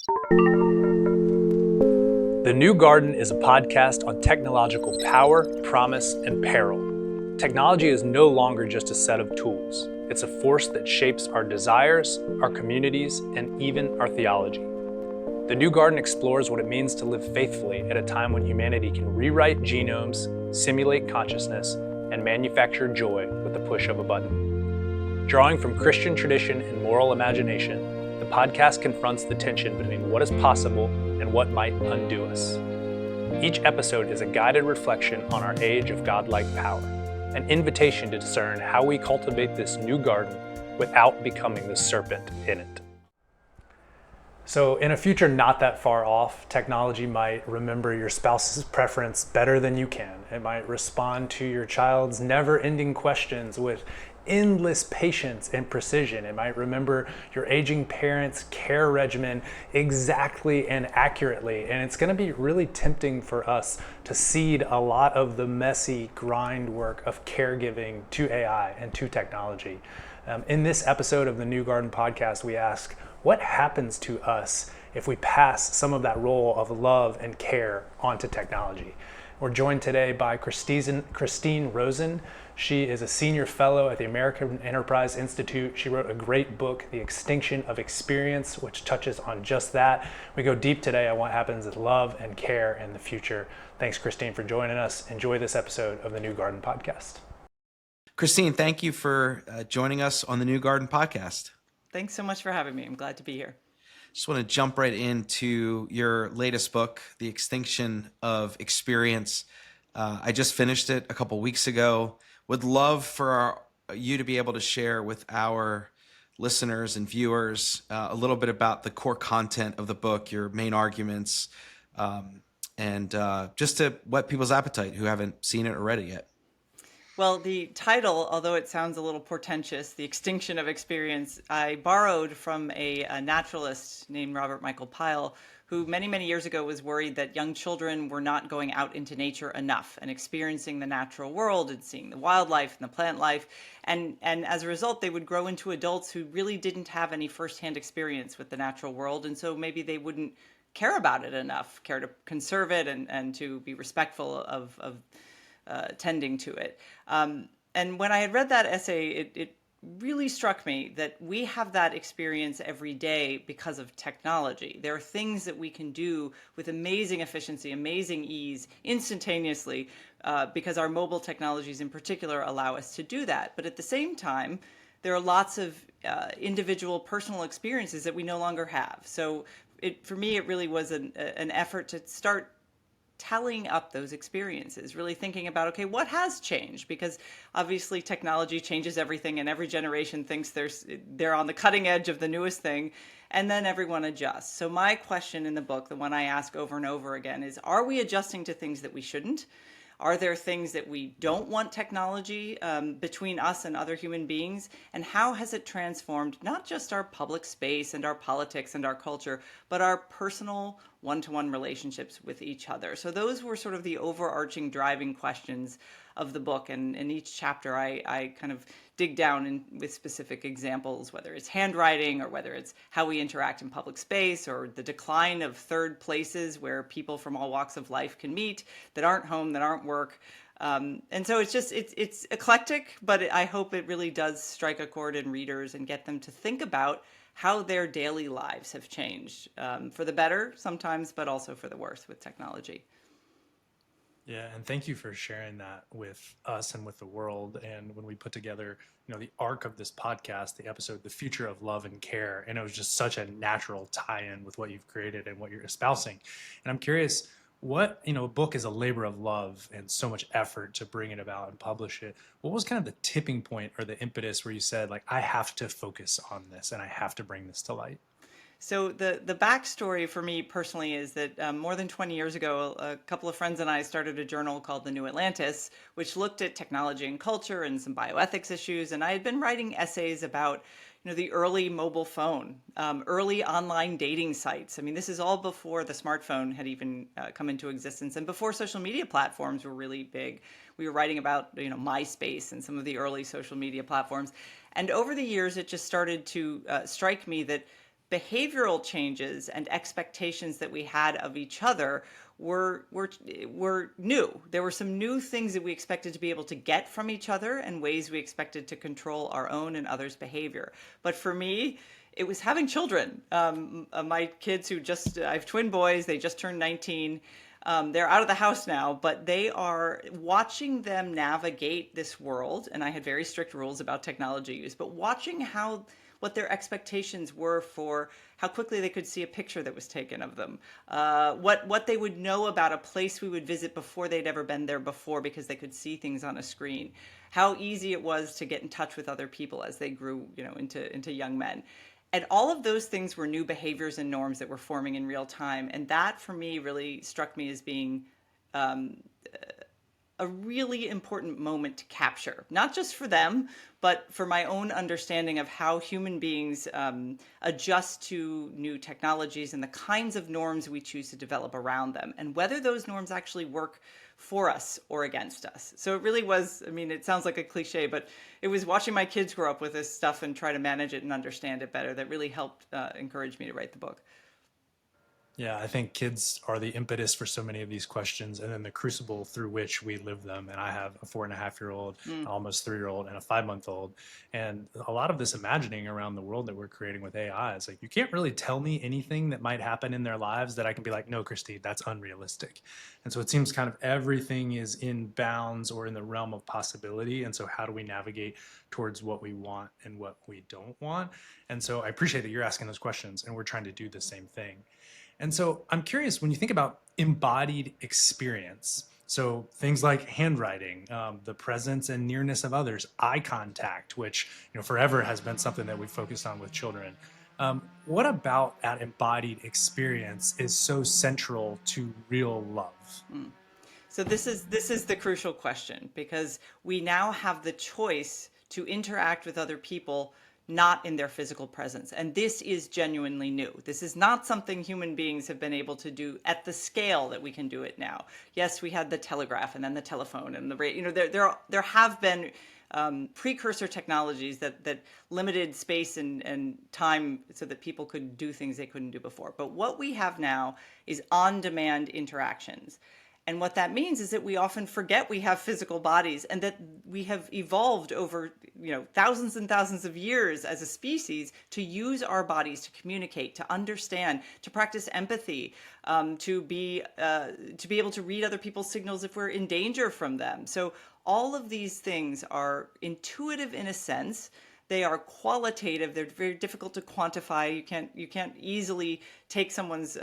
The New Garden is a podcast on technological power, promise, and peril. Technology is no longer just a set of tools. It's a force that shapes our desires, our communities, and even our theology. The New Garden explores what it means to live faithfully at a time when humanity can rewrite genomes, simulate consciousness, and manufacture joy with the push of a button. Drawing from Christian tradition and moral imagination, the podcast confronts the tension between what is possible and what might undo us. Each episode is a guided reflection on our age of godlike power, an invitation to discern how we cultivate this new garden without becoming the serpent in it. So in a future not that far off, technology might remember your spouse's preference better than you can. It might respond to your child's never-ending questions with endless patience and precision. It might remember your aging parents' care regimen exactly and accurately. And it's going to be really tempting for us to cede a lot of the messy grind work of caregiving to AI and to technology. In this episode of the New Garden podcast, we ask, what happens to us if we pass some of that role of love and care onto technology? We're joined today by Christine Rosen. She is a senior fellow at the American Enterprise Institute. She wrote a great book, The Extinction of Experience, which touches on just that. We go deep today on what happens with love and care in the future. Thanks, Christine, for joining us. Enjoy this episode of the New Garden podcast. Christine, thank you for joining us on the New Garden podcast. Thanks so much for having me. I'm glad to be here. Just want to jump right into your latest book, The Extinction of Experience. I just finished it a couple weeks ago. Would love for you to be able to share with our listeners and viewers a little bit about the core content of the book, your main arguments, and just to whet people's appetite who haven't seen it or read it yet. Well, the title, although it sounds a little portentous, The Extinction of Experience, I borrowed from a naturalist named Robert Michael Pyle, who many, many years ago was worried that young children were not going out into nature enough and experiencing the natural world and seeing the wildlife and the plant life. And as a result, they would grow into adults who really didn't have any firsthand experience with the natural world. And so maybe they wouldn't care about it enough, care to conserve it and to be respectful of tending to it. And when I had read that essay, it really struck me that we have that experience every day because of technology. There are things that we can do with amazing efficiency, amazing ease, instantaneously, because our mobile technologies in particular allow us to do that. But at the same time, there are lots of individual personal experiences that we no longer have. So for me, it really was an effort to start tallying up those experiences, really thinking about, okay, what has changed? Because obviously technology changes everything and every generation thinks they're on the cutting edge of the newest thing, and then everyone adjusts. So my question in the book, the one I ask over and over again, is, are we adjusting to things that we shouldn't? Are there things that we don't want technology between us and other human beings? And how has it transformed not just our public space and our politics and our culture, but our personal one-to-one relationships with each other? So those were sort of the overarching driving questions of the book. And in each chapter, I kind of dig down with specific examples, whether it's handwriting or whether it's how we interact in public space or the decline of third places where people from all walks of life can meet that aren't home, that aren't work. And so it's eclectic, but I hope it really does strike a chord in readers and get them to think about how their daily lives have changed, for the better sometimes, but also for the worse with technology. Yeah, and thank you for sharing that with us and with the world. And when we put together, the arc of this podcast, the episode, The Future of Love and Care, and it was just such a natural tie-in with what you've created and what you're espousing. And I'm curious, a book is a labor of love and so much effort to bring it about and publish it. What was kind of the tipping point or the impetus where you said, I have to focus on this and I have to bring this to light? So the backstory for me personally is that more than 20 years ago, a couple of friends and I started a journal called The New Atlantis, which looked at technology and culture and some bioethics issues. And I had been writing essays about the early mobile phone, early online dating sites. I mean, this is all before the smartphone had even come into existence and before social media platforms were really big. We were writing about, MySpace and some of the early social media platforms. And over the years, it just started to strike me that behavioral changes and expectations that we had of each other were new. There were some new things that we expected to be able to get from each other and ways we expected to control our own and others' behavior. But for me, it was having children. My kids I have twin boys, they just turned 19. They're out of the house now, but they are watching them navigate this world. And I had very strict rules about technology use, but watching what their expectations were for how quickly they could see a picture that was taken of them, what they would know about a place we would visit before they'd ever been there before because they could see things on a screen, how easy it was to get in touch with other people as they grew, into young men. And all of those things were new behaviors and norms that were forming in real time. And that, for me, really struck me as being a really important moment to capture, not just for them, but for my own understanding of how human beings adjust to new technologies and the kinds of norms we choose to develop around them, and whether those norms actually work for us or against us. So it really was, it sounds like a cliche, but it was watching my kids grow up with this stuff and try to manage it and understand it better that really helped encourage me to write the book. Yeah, I think kids are the impetus for so many of these questions, and then the crucible through which we live them. And I have a 4.5-year-old, almost 3-year-old, and a 5-month-old. And a lot of this imagining around the world that we're creating with AI is like, you can't really tell me anything that might happen in their lives that I can be like, no, Christine, that's unrealistic. And so it seems kind of everything is in bounds or in the realm of possibility. And so how do we navigate towards what we want and what we don't want? And so I appreciate that you're asking those questions, and we're trying to do the same thing. And so I'm curious, when you think about embodied experience, so things like handwriting, the presence and nearness of others, eye contact, which forever has been something that we've focused on with children. What about that embodied experience is so central to real love? So this is the crucial question, because we now have the choice to interact with other people not in their physical presence. And this is genuinely new. This is not something human beings have been able to do at the scale that we can do it now. Yes, we had the telegraph and then the telephone and the radio. There have been precursor technologies that limited space and time so that people could do things they couldn't do before. But what we have now is on-demand interactions. And what that means is that we often forget we have physical bodies, and that we have evolved over thousands and thousands of years as a species to use our bodies to communicate, to understand, to practice empathy, to be able to read other people's signals if we're in danger from them. So all of these things are intuitive in a sense. They are qualitative. They're very difficult to quantify. You can't easily take someone's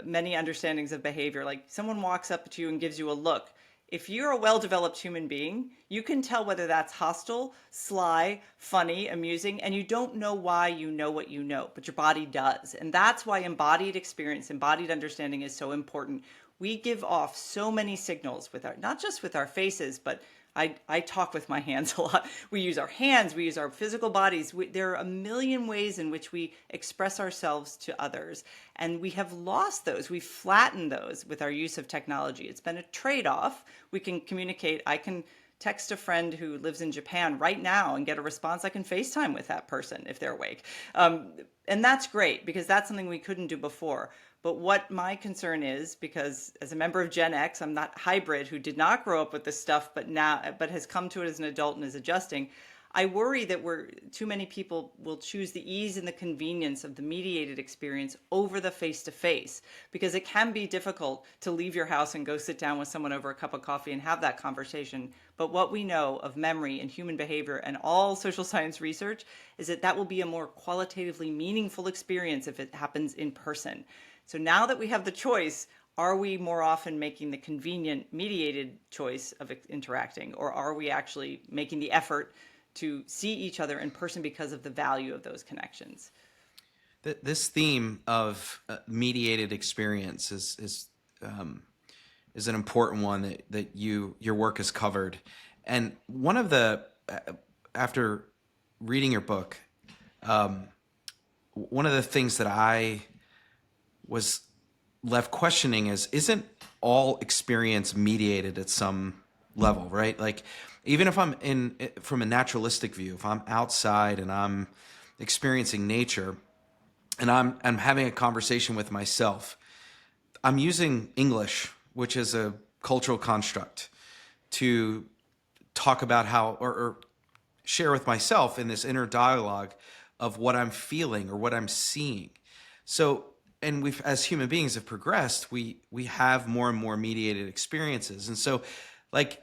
many understandings of behavior. Like, someone walks up to you and gives you a look. If you're a well-developed human being, you can tell whether that's hostile, sly, funny, amusing, and you don't know why you know what you know, but your body does. And that's why embodied experience, embodied understanding is so important. We give off so many signals not just with our faces, but I talk with my hands a lot. We use our hands, we use our physical bodies. There are a million ways in which we express ourselves to others, and we have lost those. We've flattened those with our use of technology. It's been a trade-off. We can communicate. I can text a friend who lives in Japan right now and get a response. I can FaceTime with that person if they're awake. And that's great, because that's something we couldn't do before. But what my concern is, because as a member of Gen X, I'm not hybrid who did not grow up with this stuff, but has come to it as an adult and is adjusting. I worry that too many people will choose the ease and the convenience of the mediated experience over the face-to-face, because it can be difficult to leave your house and go sit down with someone over a cup of coffee and have that conversation. But what we know of memory and human behavior and all social science research is that will be a more qualitatively meaningful experience if it happens in person. So now that we have the choice, are we more often making the convenient mediated choice of interacting, or are we actually making the effort to see each other in person because of the value of those connections? This theme of mediated experience is an important one that your work has covered. And one of after reading your book, one of the things that I was left questioning isn't all experience mediated at some level, right? Like, even if I'm from a naturalistic view, if I'm outside and I'm experiencing nature, and I'm having a conversation with myself. I'm using English, which is a cultural construct, to talk about how, or share with myself in this inner dialogue of what I'm feeling or what I'm seeing. So, and we've, as human beings have progressed, we have more and more mediated experiences. And so, like,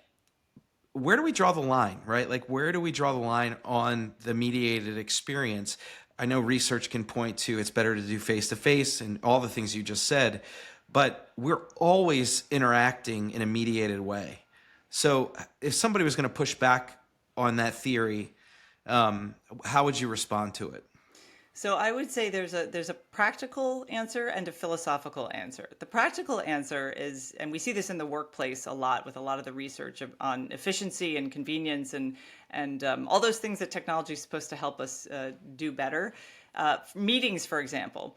where do we draw the line, right? Like, where do we draw the line on the mediated experience? I know research can point to it's better to do face to face and all the things you just said, but we're always interacting in a mediated way. So if somebody was going to push back on that theory, how would you respond to it? So I would say there's a practical answer and a philosophical answer. The practical answer is, and we see this in the workplace a lot with a lot of the research on efficiency and convenience and all those things that technology is supposed to help us do better. Meetings, for example.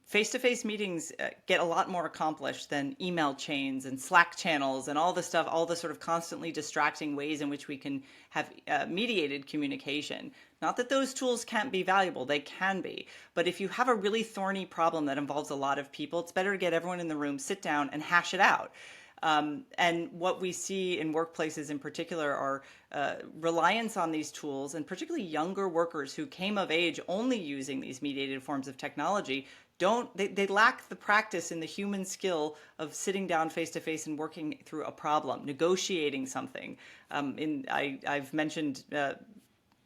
Face-to-face meetings get a lot more accomplished than email chains and Slack channels and all the stuff, all the sort of constantly distracting ways in which we can have mediated communication. Not that those tools can't be valuable, they can be. But if you have a really thorny problem that involves a lot of people, it's better to get everyone in the room, sit down, and hash it out. And what we see in workplaces in particular are reliance on these tools, and particularly younger workers who came of age only using these mediated forms of technology they lack the practice in the human skill of sitting down face to face and working through a problem, negotiating something. I've mentioned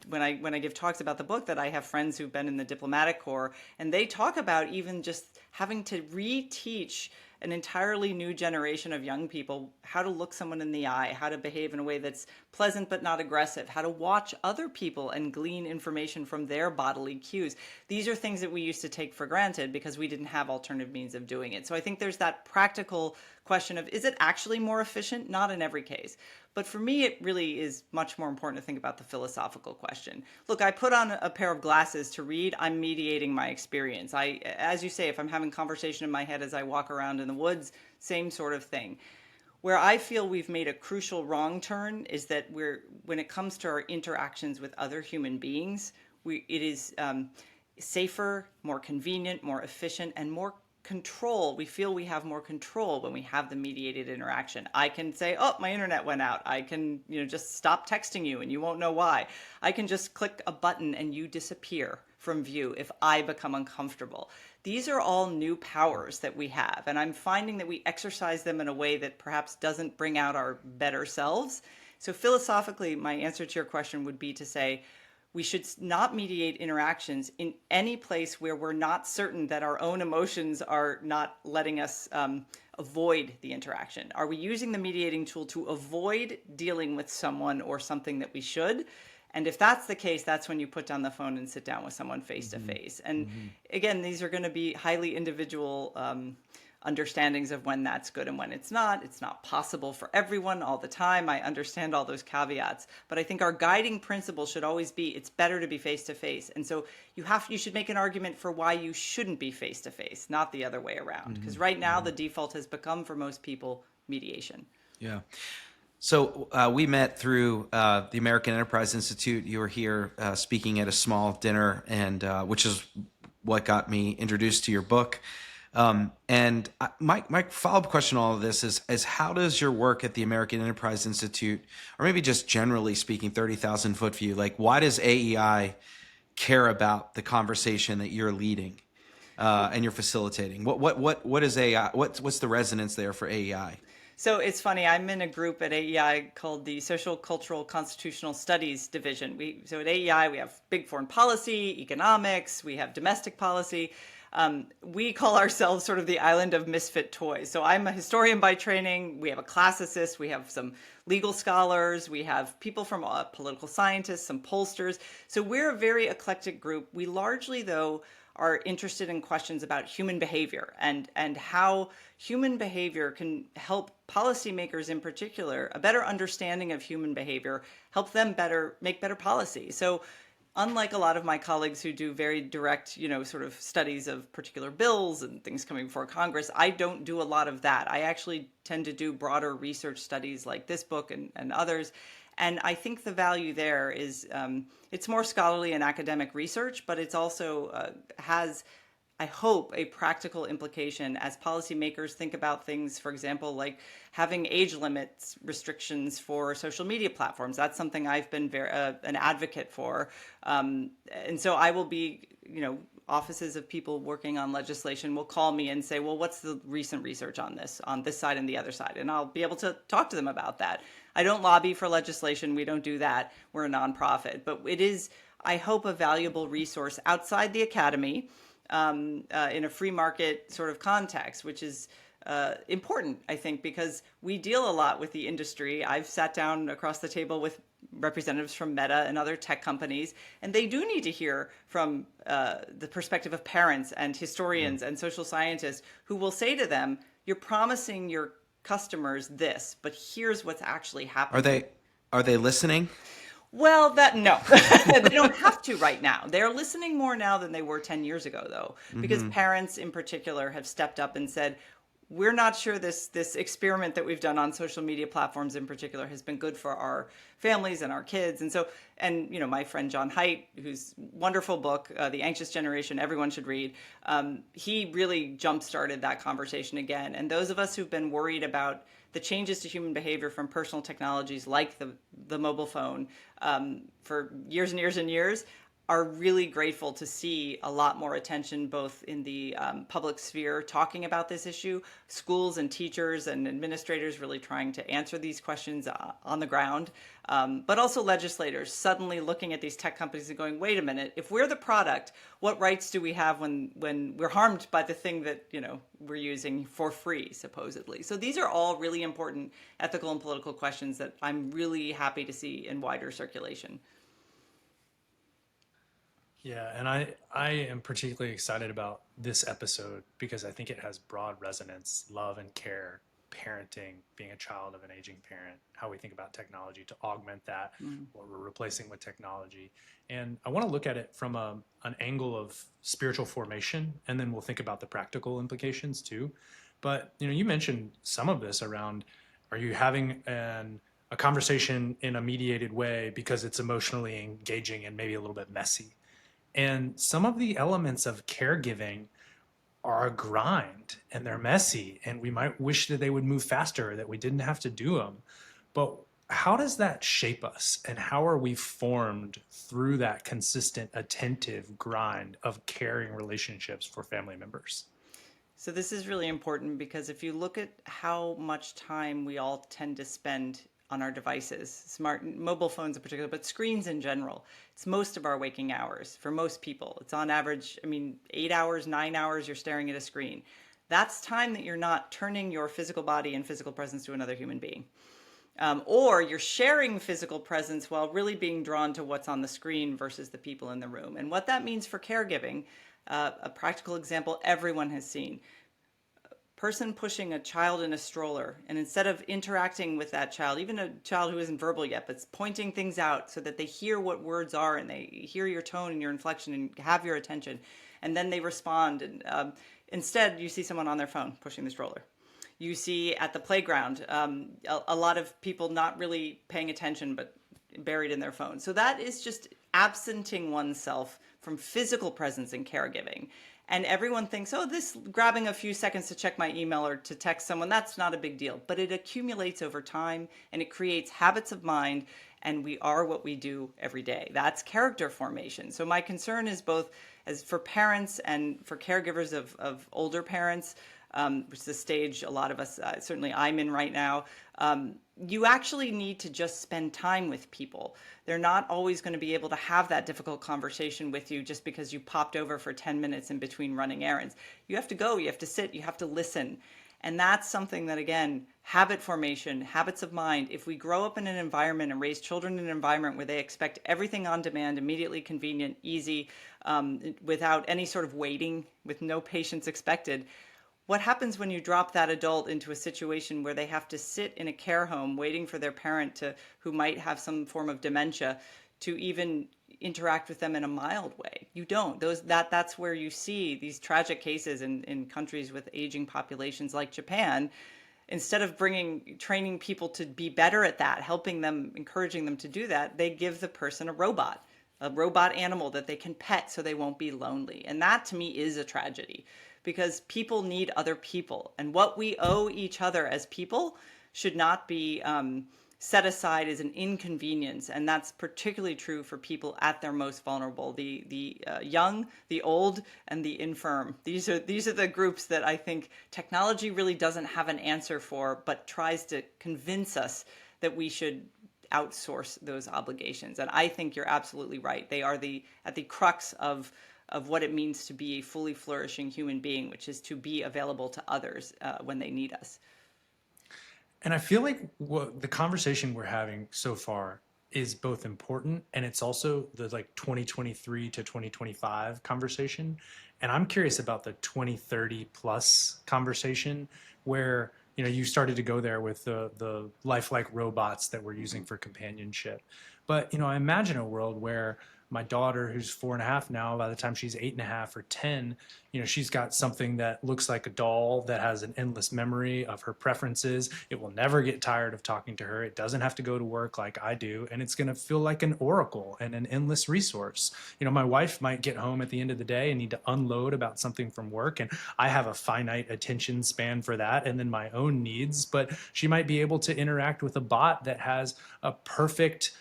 when I give talks about the book that I have friends who've been in the diplomatic corps, and they talk about even just having to reteach an entirely new generation of young people how to look someone in the eye, how to behave in a way that's pleasant but not aggressive, how to watch other people and glean information from their bodily cues. These are things that we used to take for granted because we didn't have alternative means of doing it. So I think there's that practical question of, is it actually more efficient? Not in every case. But for me, it really is much more important to think about the philosophical question. Look, I put on a pair of glasses to read. I'm mediating my experience. As you say, if I'm having conversation in my head as I walk around in the woods, same sort of thing. Where I feel we've made a crucial wrong turn is that when it comes to our interactions with other human beings, it is safer, more convenient, more efficient, and more control. We feel we have more control when we have the mediated interaction. I can say, oh, my internet went out. I can, just stop texting you and you won't know why. I can just click a button and you disappear from view if I become uncomfortable. These are all new powers that we have, and I'm finding that we exercise them in a way that perhaps doesn't bring out our better selves. So philosophically, my answer to your question would be to say, we should not mediate interactions in any place where we're not certain that our own emotions are not letting us avoid the interaction. Are we using the mediating tool to avoid dealing with someone or something that we should? And if that's the case, that's when you put down the phone and sit down with someone face to face. And again, these are going to be highly individual understandings of when that's good and when it's not. It's not possible for everyone all the time. I understand all those caveats, but I think our guiding principle should always be it's better to be face to face. And so you should make an argument for why you shouldn't be face to face, not the other way around. Because right now the default has become for most people mediation. Yeah. So we met through the American Enterprise Institute. You were here speaking at a small dinner, and which is what got me introduced to your book. And my follow-up question on all of this is how does your work at the American Enterprise Institute, or maybe just generally speaking, 30,000 foot view, like why does AEI care about the conversation that you're leading and you're facilitating? What is AEI? What's the resonance there for AEI? So it's funny, I'm in a group at AEI called the Social, Cultural, Constitutional Studies Division. So at AEI, we have big foreign policy, economics, we have domestic policy. We call ourselves sort of the island of misfit toys. So I'm a historian by training. We have a classicist. We have some legal scholars. We have people from political scientists, some pollsters. So we're a very eclectic group. We largely, though, are interested in questions about human behavior and how human behavior can help policymakers in particular, a better understanding of human behavior, help them make better policy. So unlike a lot of my colleagues who do very direct, sort of studies of particular bills and things coming before Congress, I don't do a lot of that. I actually tend to do broader research studies like this book and others. And I think the value there is it's more scholarly and academic research, but it's also has, I hope, a practical implication as policymakers think about things, for example, like having age limits restrictions for social media platforms. That's something I've been an advocate for. And so I will be, offices of people working on legislation will call me and say, well, what's the recent research on this side and the other side? And I'll be able to talk to them about that. I don't lobby for legislation. We don't do that. We're a nonprofit. But it is, I hope, a valuable resource outside the academy, in a free market sort of context, which is important, I think, because we deal a lot with the industry. I've sat down across the table with representatives from Meta and other tech companies, and they do need to hear from the perspective of parents and historians and social scientists who will say to them, you're promising your customers this, but here's what's actually happening. Are they listening? Well, no, they don't have to right now. They're listening more now than they were 10 years ago, though, because parents in particular have stepped up and said, we're not sure this experiment that we've done on social media platforms in particular has been good for our families and our kids. And so, my friend John Haidt, whose wonderful book, The Anxious Generation, everyone should read, he really jump-started that conversation again. And those of us who've been worried about the changes to human behavior from personal technologies like the mobile phone for years and years and years are really grateful to see a lot more attention both in the public sphere talking about this issue, schools and teachers and administrators really trying to answer these questions on the ground, but also legislators suddenly looking at these tech companies and going, wait a minute, if we're the product, what rights do we have when we're harmed by the thing that we're using for free, supposedly? So these are all really important ethical and political questions that I'm really happy to see in wider circulation. Yeah, and I am particularly excited about this episode because I think it has broad resonance, love and care, parenting, being a child of an aging parent, how we think about technology to augment that, what we're replacing with technology. And I want to look at it from an angle of spiritual formation, and then we'll think about the practical implications too. But you mentioned some of this around, are you having a conversation in a mediated way because it's emotionally engaging and maybe a little bit messy? And some of the elements of caregiving are a grind and they're messy, and we might wish that they would move faster, that we didn't have to do them. But how does that shape us, and how are we formed through that consistent, attentive grind of caring relationships for family members? So this is really important because if you look at how much time we all tend to spend on our devices, smart mobile phones in particular, but screens in general, it's most of our waking hours for most people. It's on average, 8 hours, 9 hours you're staring at a screen. That's time that you're not turning your physical body and physical presence to another human being. Or you're sharing physical presence while really being drawn to what's on the screen versus the people in the room. And what that means for caregiving, a practical example everyone has seen. Person pushing a child in a stroller, and instead of interacting with that child, even a child who isn't verbal yet, but pointing things out so that they hear what words are and they hear your tone and your inflection and have your attention, and then they respond. And instead, you see someone on their phone pushing the stroller. You see at the playground a lot of people not really paying attention but buried in their phone. So that is just absenting oneself from physical presence in caregiving. And everyone thinks, oh, this grabbing a few seconds to check my email or to text someone, that's not a big deal. But it accumulates over time and it creates habits of mind, and we are what we do every day. That's character formation. So my concern is both as for parents and for caregivers of older parents, which is the stage a lot of us, certainly I'm in right now. You actually need to just spend time with people. They're not always going to be able to have that difficult conversation with you just because you popped over for 10 minutes in between running errands. You have to go, you have to sit, you have to listen. And that's something that, again, habit formation, habits of mind, if we grow up in an environment and raise children in an environment where they expect everything on demand, immediately convenient, easy, without any sort of waiting, with no patience expected, what happens when you drop that adult into a situation where they have to sit in a care home waiting for their parent who might have some form of dementia to even interact with them in a mild way? You don't. That's where you see these tragic cases in countries with aging populations like Japan. instead of training people to be better at that, helping them, encouraging them to do that, they give the person a robot animal that they can pet so they won't be lonely. And that to me is a tragedy, because people need other people. And what we owe each other as people should not be set aside as an inconvenience. And that's particularly true for people at their most vulnerable, the young, the old, and the infirm. These are the groups that I think technology really doesn't have an answer for, but tries to convince us that we should outsource those obligations. And I think you're absolutely right. They are at the crux of what it means to be a fully flourishing human being, which is to be available to others when they need us. And I feel like the conversation we're having so far is both important, and it's also the like 2023 to 2025 conversation. And I'm curious about the 2030 plus conversation, where you started to go there with the lifelike robots that we're using for companionship. But I imagine a world where my daughter, who's 4.5 now, by the time she's 8.5 or 10, she's got something that looks like a doll that has an endless memory of her preferences. It will never get tired of talking to her. It doesn't have to go to work like I do. And it's going to feel like an oracle and an endless resource. My wife might get home at the end of the day and need to unload about something from work. And I have a finite attention span for that, and then my own needs. But she might be able to interact with a bot that has a perfect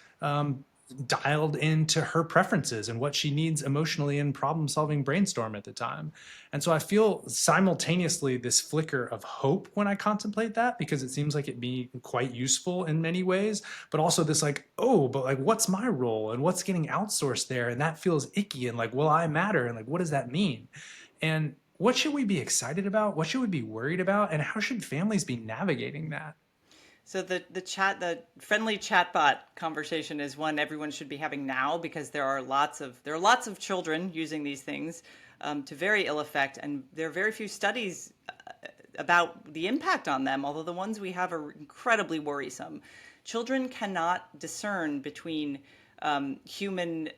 dialed into her preferences and what she needs emotionally in problem-solving brainstorm at the time. And so I feel simultaneously this flicker of hope when I contemplate that, because it seems like it'd be quite useful in many ways, but also this like, oh, but like, what's my role and what's getting outsourced there? And that feels icky, and like, will I matter? And like, what does that mean? And what should we be excited about? What should we be worried about? And how should families be navigating that? So the friendly chatbot conversation is one everyone should be having now, because there are lots of children using these things to very ill effect, and there are very few studies about the impact on them, although the ones we have are incredibly worrisome. Children cannot discern between human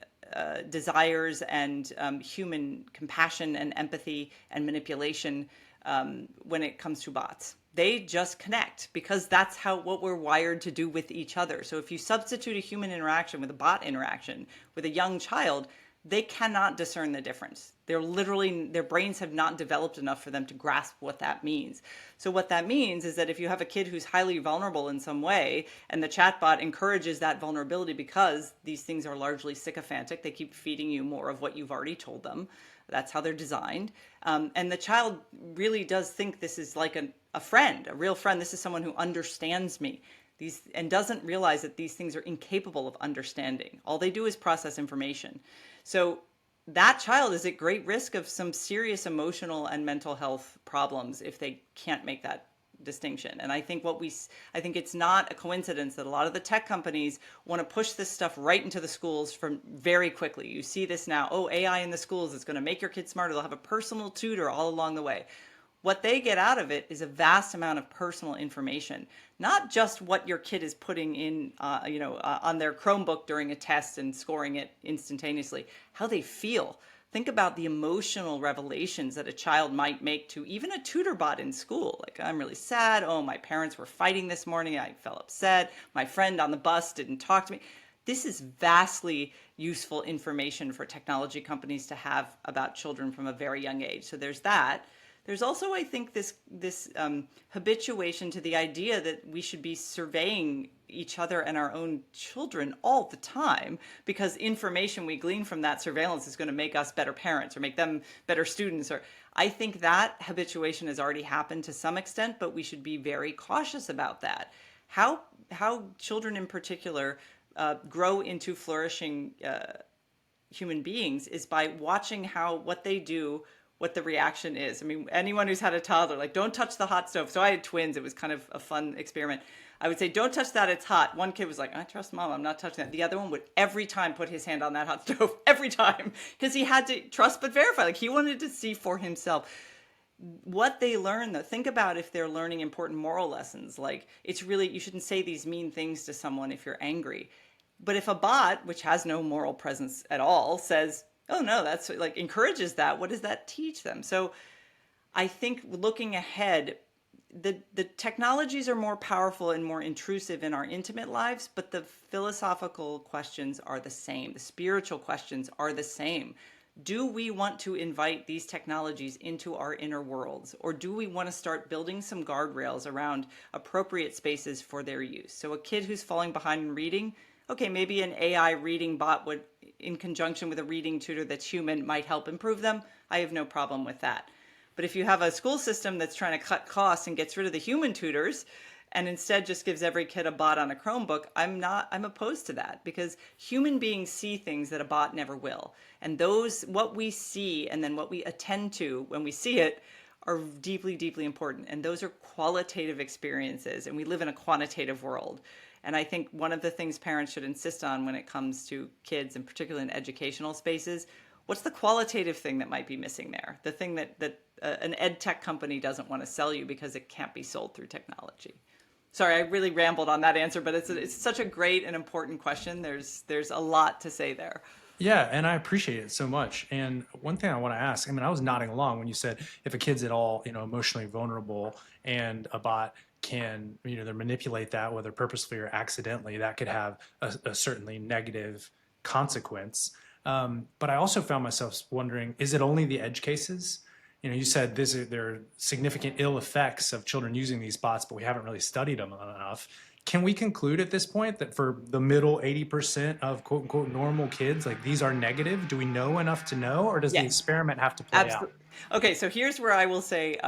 desires and human compassion and empathy and manipulation when it comes to bots. They just connect, because that's what we're wired to do with each other. So if you substitute a human interaction with a bot interaction with a young child, they cannot discern the difference. Their brains have not developed enough for them to grasp what that means. So what that means is that if you have a kid who's highly vulnerable in some way, and the chatbot encourages that vulnerability because these things are largely sycophantic, they keep feeding you more of what you've already told them. That's how they're designed. And the child really does think this is like a friend, a real friend. This is someone who understands me. And doesn't realize that these things are incapable of understanding. All they do is process information. So that child is at great risk of some serious emotional and mental health problems if they can't make that distinction. And I think it's not a coincidence that a lot of the tech companies want to push this stuff right into the schools from very quickly. You see this now. Oh, AI in the schools is going to make your kids smarter. They'll have a personal tutor all along the way. What they get out of it is a vast amount of personal information, not just what your kid is putting in, on their Chromebook during a test and scoring it instantaneously, how they feel. Think about the emotional revelations that a child might make to even a tutor bot in school. Like, I'm really sad. Oh, my parents were fighting this morning. I felt upset. My friend on the bus didn't talk to me. This is vastly useful information for technology companies to have about children from a very young age. So there's that. There's also, I think, this habituation to the idea that we should be surveying each other and our own children all the time, because information we glean from that surveillance is going to make us better parents or make them better students. Or I think that habituation has already happened to some extent, but we should be very cautious about that. How children in particular grow into flourishing human beings is by watching what they do, what the reaction is. I mean, anyone who's had a toddler, like, don't touch the hot stove. So I had twins. It was kind of a fun experiment. I would say, don't touch that, it's hot. One kid was like, I trust mom, I'm not touching that. The other one would every time put his hand on that hot stove, every time, because he had to trust but verify. Like, he wanted to see for himself. What they learn, though, think about if they're learning important moral lessons. Like, it's really, you shouldn't say these mean things to someone if you're angry. But if a bot, which has no moral presence at all, says, oh no, that's like, encourages that, what does that teach them? So I think looking ahead, the technologies are more powerful and more intrusive in our intimate lives, but the philosophical questions are the same. The spiritual questions are the same. Do we want to invite these technologies into our inner worlds, or do we want to start building some guardrails around appropriate spaces for their use? So a kid who's falling behind in reading, okay, maybe an AI reading bot would, in conjunction with a reading tutor that's human, might help improve them. I have no problem with that. But if you have a school system that's trying to cut costs and gets rid of the human tutors and instead just gives every kid a bot on a Chromebook, I'm opposed to that, because human beings see things that a bot never will. And what we see and then what we attend to when we see it are deeply, deeply important. And those are qualitative experiences, and we live in a quantitative world. And I think one of the things parents should insist on when it comes to kids, and particularly in educational spaces, what's the qualitative thing that might be missing there? The thing that an ed tech company doesn't want to sell you because it can't be sold through technology. Sorry, I really rambled on that answer, but it's such a great and important question. There's a lot to say there. Yeah, and I appreciate it so much. And one thing I want to ask, I mean, I was nodding along when you said if a kid's at all, emotionally vulnerable and a bot can, they manipulate that, whether purposefully or accidentally, that could have a certainly negative consequence. But I also found myself wondering, is it only the edge cases? You said there are significant ill effects of children using these bots, but we haven't really studied them enough. Can we conclude at this point that for the middle 80% of quote unquote normal kids, like these are negative? Do we know enough to know, or does the Yes, experiment have to play out? absolutely. Okay, so here's where I will say,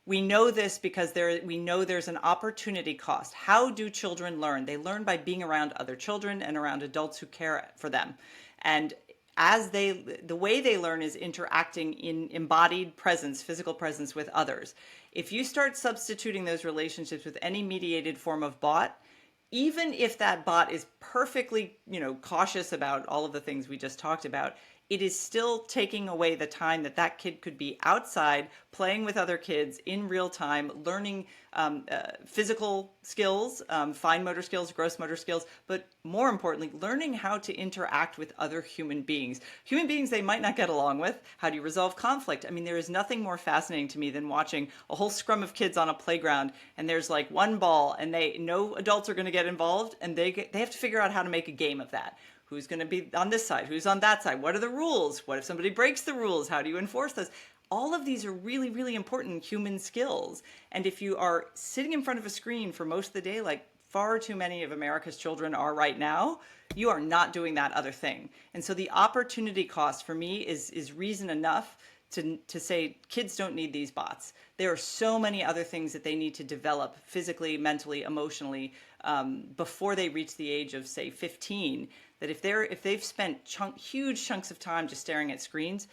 we know this because we know there's an opportunity cost. How do children learn? They learn by being around other children and around adults who care for them. And the way they learn is interacting in embodied presence, physical presence with others. If you start substituting those relationships with any mediated form of bot, even if that bot is perfectly, cautious about all of the things we just talked about, it is still taking away the time that kid could be outside playing with other kids in real time, learning physical skills, fine motor skills, gross motor skills, but more importantly, learning how to interact with other human beings. Human beings they might not get along with. How do you resolve conflict? I mean, there is nothing more fascinating to me than watching a whole scrum of kids on a playground, and there's like one ball, and no adults are going to get involved, and they have to figure out how to make a game of that. Who's going to be on this side? Who's on that side? What are the rules? What if somebody breaks the rules? How do you enforce those? All of these are really, really important human skills. And if you are sitting in front of a screen for most of the day, like far too many of America's children are right now, you are not doing that other thing. And so the opportunity cost for me is reason enough to say kids don't need these bots. There are so many other things that they need to develop physically, mentally, emotionally, before they reach the age of, say, 15, that if they've spent huge chunks of time just staring at screens,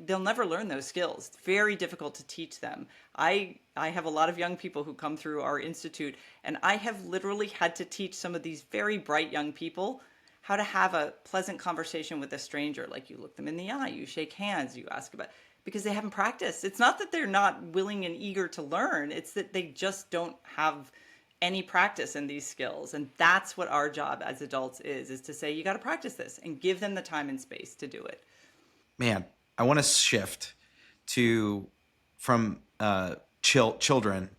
they'll never learn those skills. It's very difficult to teach them. I have a lot of young people who come through our institute, and I have literally had to teach some of these very bright young people how to have a pleasant conversation with a stranger. Like, you look them in the eye, you shake hands, you ask about, because they haven't practiced. It's not that they're not willing and eager to learn. It's that they just don't have any practice in these skills. And that's what our job as adults is to say, you got to practice this and give them the time and space to do it. Man, I want to shift from children.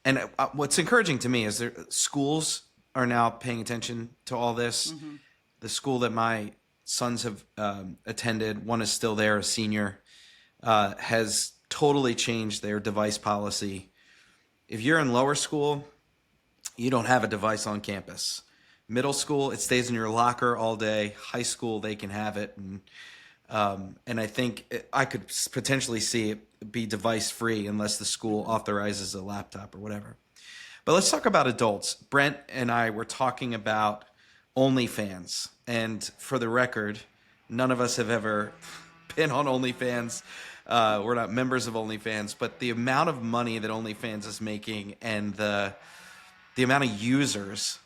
And what's encouraging to me is schools are now paying attention to all this. Mm-hmm. The school that my sons have attended, one is still there, a senior, has totally changed their device policy. If you're in lower school, you don't have a device on campus. Middle school, it stays in your locker all day. High school, they can have it. And I think I could potentially see it be device free unless the school authorizes a laptop or whatever. But let's talk about adults. Brent and I were talking about OnlyFans. And for the record, none of us have ever been on OnlyFans. We're not members of OnlyFans. But the amount of money that OnlyFans is making and the amount of users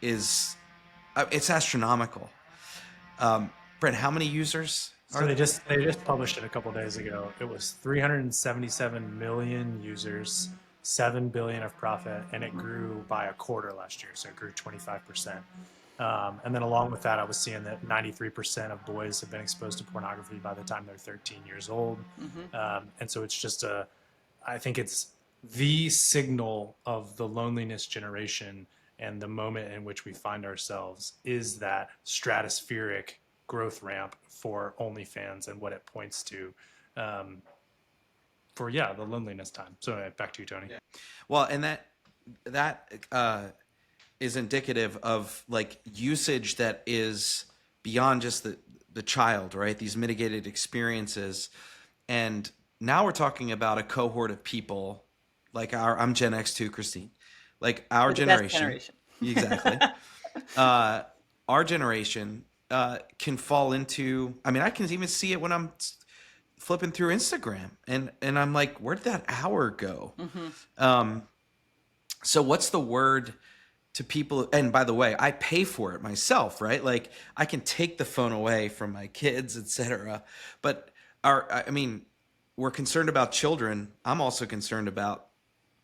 it's astronomical. Brent, how many users So they just published it a couple of days ago. It was 377 million users, 7 billion of profit, and it grew by a quarter last year. So it grew 25%. And then along with that, I was seeing that 93% of boys have been exposed to pornography by the time they're 13 years old. Mm-hmm. And so it's just I think it's the signal of the loneliness generation and the moment in which we find ourselves is that stratospheric growth ramp for OnlyFans and what it points to for the loneliness time. So back to you, Tony. Yeah. Well, and that is indicative of like usage that is beyond just the child, right? These mitigated experiences. And now we're talking about a cohort of people like I'm Gen X too, Christine, like our We're the best generation. generation. Exactly. Our generation can fall into, I mean, I can even see it when I'm flipping through Instagram and I'm like, where did that hour go? So what's the word to people? And by the way, I pay for it myself, right? Like I can take the phone away from my kids, etc. But we're concerned about children. I'm also concerned about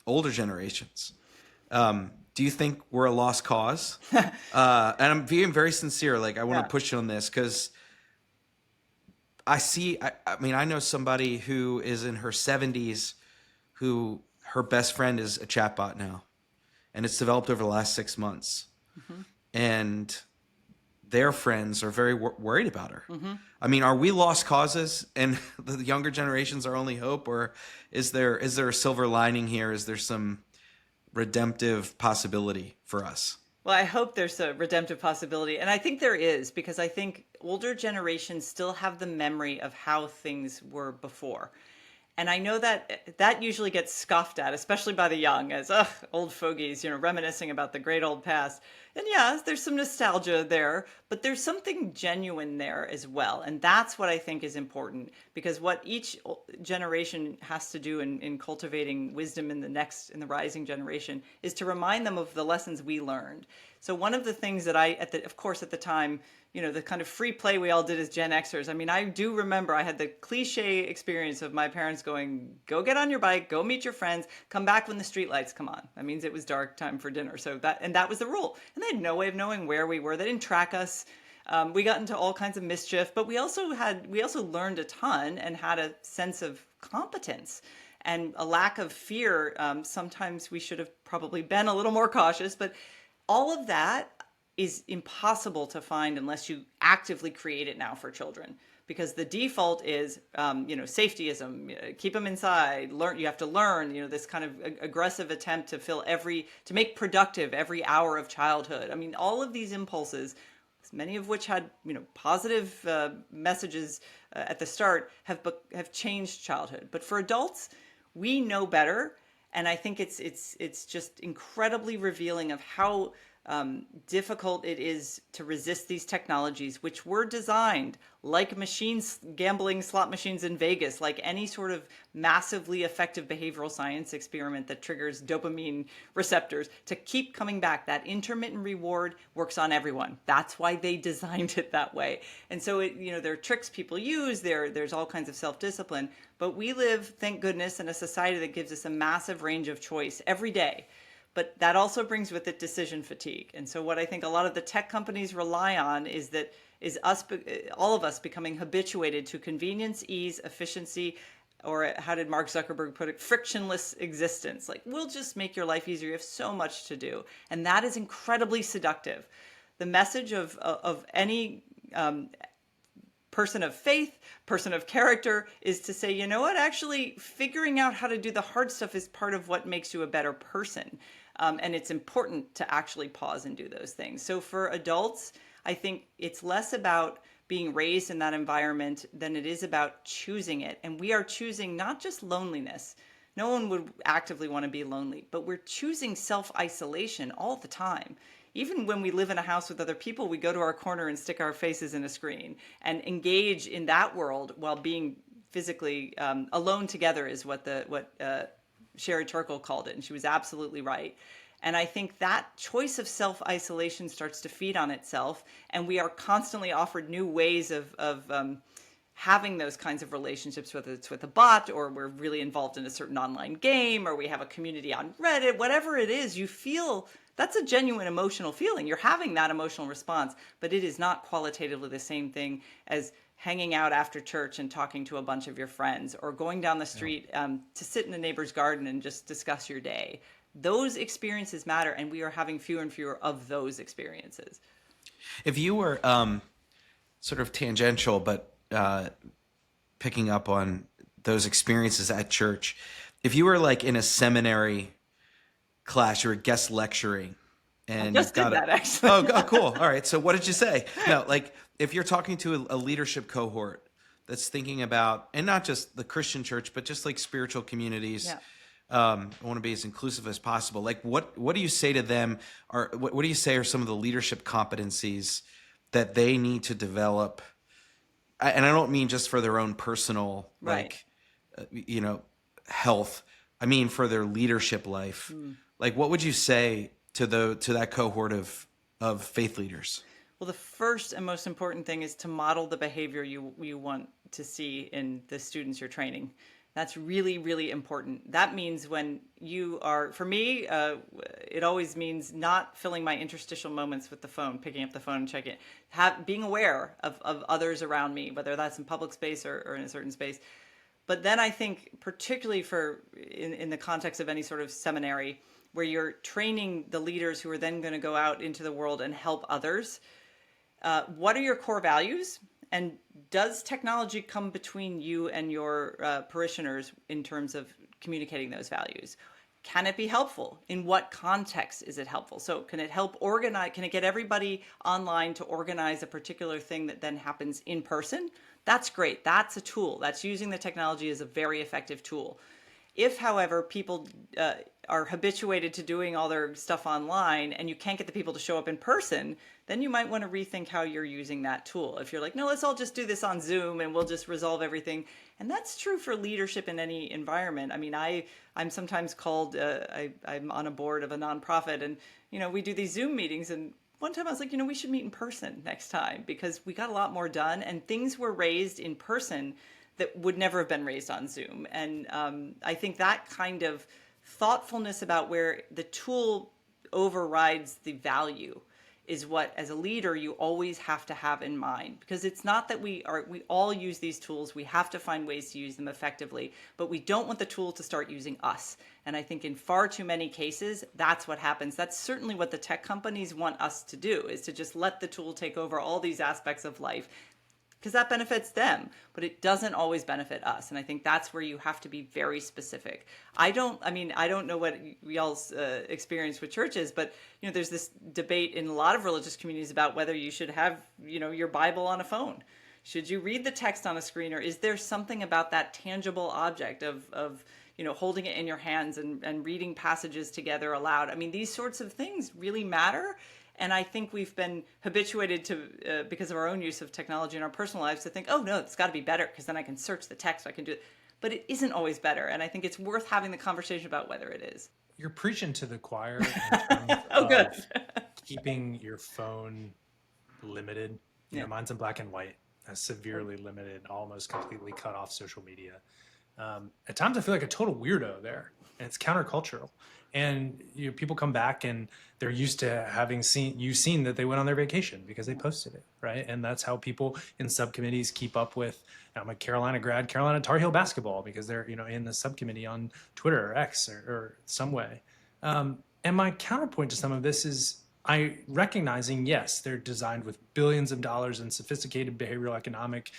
older generations. Do you think we're a lost cause? And I'm being very sincere. Like I want to push you on this because I know somebody who is in her 70s who her best friend is a chatbot now, and it's developed over the last 6 months. And their friends are very worried about her. I mean, are we lost causes and the younger generations are only hope, or is there a silver lining here? Is there some redemptive possibility for us? Well, I hope there's a redemptive possibility. And I think there is, because I think older generations still have the memory of how things were before. And I know that usually gets scoffed at, especially by the young, as old fogies, reminiscing about the great old past. And yeah, there's some nostalgia there, but there's something genuine there as well. And that's what I think is important, because what each generation has to do in cultivating wisdom in the rising generation is to remind them of the lessons we learned. So one of the things that of course, at the time, the kind of free play we all did as Gen Xers. I mean, I do remember I had the cliche experience of my parents going, go get on your bike, go meet your friends, come back when the street lights come on. That means it was dark, time for dinner. So that was the rule. And they had no way of knowing where we were. They didn't track us. We got into all kinds of mischief, but we also learned a ton and had a sense of competence and a lack of fear. Sometimes we should have probably been a little more cautious, but all of that is impossible to find unless you actively create it now for children, because the default is, safetyism, keep them inside, learn, you have to learn, this kind of aggressive attempt to make productive every hour of childhood. I mean, all of these impulses, many of which had, positive messages at the start, have changed childhood. But for adults, we know better. And I think it's just incredibly revealing of how difficult it is to resist these technologies, which were designed like machines, gambling slot machines in Vegas, like any sort of massively effective behavioral science experiment that triggers dopamine receptors to keep coming back. That intermittent reward works on everyone. That's why they designed it that way. And so, there are tricks people use. There's all kinds of self-discipline. But we live, thank goodness, in a society that gives us a massive range of choice every day. But that also brings with it decision fatigue. And so what I think a lot of the tech companies rely on is all of us becoming habituated to convenience, ease, efficiency, or how did Mark Zuckerberg put it? Frictionless existence. Like, we'll just make your life easier. You have so much to do. And that is incredibly seductive. The message of any person of faith, person of character, is to say, you know what, actually figuring out how to do the hard stuff is part of what makes you a better person. And it's important to actually pause and do those things. So for adults, I think it's less about being raised in that environment than it is about choosing it. And we are choosing not just loneliness. No one would actively want to be lonely, but we're choosing self-isolation all the time. Even when we live in a house with other people, we go to our corner and stick our faces in a screen and engage in that world while being physically alone together is what Sherry Turkle called it. And she was absolutely right. And I think that choice of self-isolation starts to feed on itself. And we are constantly offered new ways of having those kinds of relationships, whether it's with a bot or we're really involved in a certain online game or we have a community on Reddit, whatever it is, you feel that's a genuine emotional feeling. You're having that emotional response, but it is not qualitatively the same thing as hanging out after church and talking to a bunch of your friends, or going down the street to sit in a neighbor's garden and just discuss your day. Those experiences matter, and we are having fewer and fewer of those experiences. If you were sort of tangential, but picking up on those experiences at church, if you were like in a seminary class, you were guest lecturing, and Just you've did got that, actually. oh, cool. All right. So what did you say? No, like if you're talking to a leadership cohort that's thinking about, and not just the Christian church, but just like spiritual communities. Yeah. I want to be as inclusive as possible. Like, what do you say to them? Or what do you say are some of the leadership competencies that they need to develop? And I don't mean just for their own personal, Right. health. I mean for their leadership life. Like, what would you say to that cohort of faith leaders? Well, the first and most important thing is to model the behavior you want to see in the students you're training. That's really, really important. That means when you are, for me, it always means not filling my interstitial moments with the phone, picking up the phone and checking it, being aware of others around me, whether that's in public space or in a certain space. But then I think particularly in the context of any sort of seminary where you're training the leaders who are then going to go out into the world and help others, what are your core values? And does technology come between you and your parishioners in terms of communicating those values? Can it be helpful? In what context is it helpful? So can it help organize? Can it get everybody online to organize a particular thing that then happens in person? That's great. That's a tool. That's using the technology as a very effective tool. If, however, people are habituated to doing all their stuff online and you can't get the people to show up in person, then you might want to rethink how you're using that tool. If you're like, no, let's all just do this on Zoom and we'll just resolve everything. And that's true for leadership in any environment. I mean, I'm sometimes called, I'm on a board of a nonprofit, and, we do these Zoom meetings, and one time I was like, we should meet in person next time because we got a lot more done and things were raised in person that would never have been raised on Zoom. And I think that kind of thoughtfulness about where the tool overrides the value is what, as a leader, you always have to have in mind. Because it's not that we all use these tools, we have to find ways to use them effectively, but we don't want the tool to start using us. And I think in far too many cases, that's what happens. That's certainly what the tech companies want us to do, is to just let the tool take over all these aspects of life, because that benefits them, but it doesn't always benefit us. And I think that's where you have to be very specific. I don't know what y'all's experience with churches, but there's this debate in a lot of religious communities about whether you should have your Bible on a phone. Should you read the text on a screen, or is there something about that tangible object of holding it in your hands and reading passages together aloud? I mean, these sorts of things really matter. And I think we've been habituated to, because of our own use of technology in our personal lives, to think, oh, no, it's got to be better because then I can search the text, I can do it. But it isn't always better. And I think it's worth having the conversation about whether it is. You're preaching to the choir in terms Oh, good. keeping your phone limited. Yeah. Mine's in black and white, severely limited, almost completely cut off social media. At times I feel like a total weirdo there, and it's countercultural. And people come back and they're used to having seen that they went on their vacation because they posted it, right? And that's how people in subcommittees keep up with. I'm a Carolina grad, Carolina Tar Heel basketball, because they're in the subcommittee on Twitter or X or some way. And my counterpoint to some of this is recognizing, yes, they're designed with billions of dollars in sophisticated behavioral economic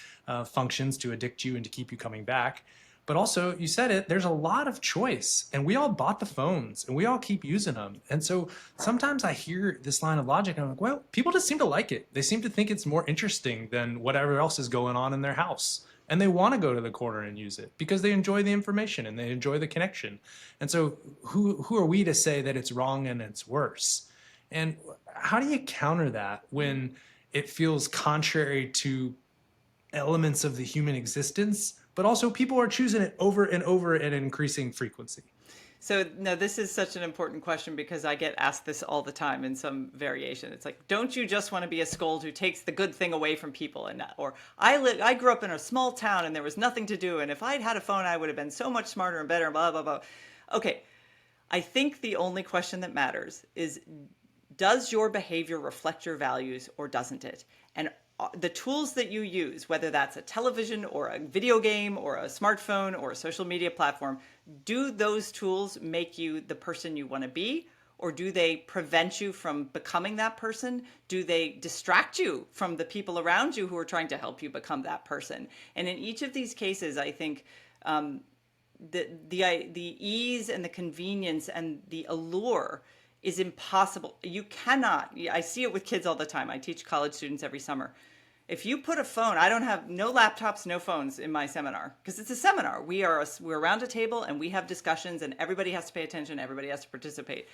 functions to addict you and to keep you coming back. But also, you said it, there's a lot of choice, and we all bought the phones and we all keep using them. And so sometimes I hear this line of logic and I'm like, well, people just seem to like it. They seem to think it's more interesting than whatever else is going on in their house. And they want to go to the corner and use it because they enjoy the information and they enjoy the connection. And so who are we to say that it's wrong and it's worse? And how do you counter that when it feels contrary to elements of the human existence, but also people are choosing it over and over at an increasing frequency? So, no, this is such an important question because I get asked this all the time in some variation. It's like, don't you just want to be a scold who takes the good thing away from people? Or I grew up in a small town and there was nothing to do, and if I'd had a phone, I would have been so much smarter and better, blah, blah, blah. Okay, I think the only question that matters is, does your behavior reflect your values or doesn't it? And the tools that you use, whether that's a television or a video game or a smartphone or a social media platform, do those tools make you the person you want to be? Or do they prevent you from becoming that person? Do they distract you from the people around you who are trying to help you become that person? And in each of these cases, I think the ease and the convenience and the allure is impossible. You cannot. I see it with kids all the time. I teach college students every summer. If you put a phone, I don't have no laptops, no phones in my seminar because it's a seminar. We're around a table and we have discussions and everybody has to pay attention. Everybody has to participate.